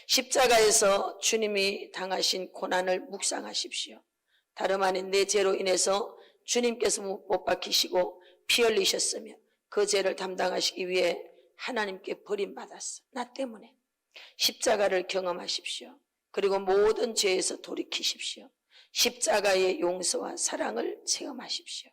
십자가에서 주님이 당하신 고난을 묵상하십시오. 다름 아닌 내 죄로 인해서 주님께서 못 박히시고 피 흘리셨으며 그 죄를 담당하시기 위해 하나님께 버림받았어. 나 때문에. 십자가를 경험하십시오. 그리고 모든 죄에서 돌이키십시오. 십자가의 용서와 사랑을 체험하십시오.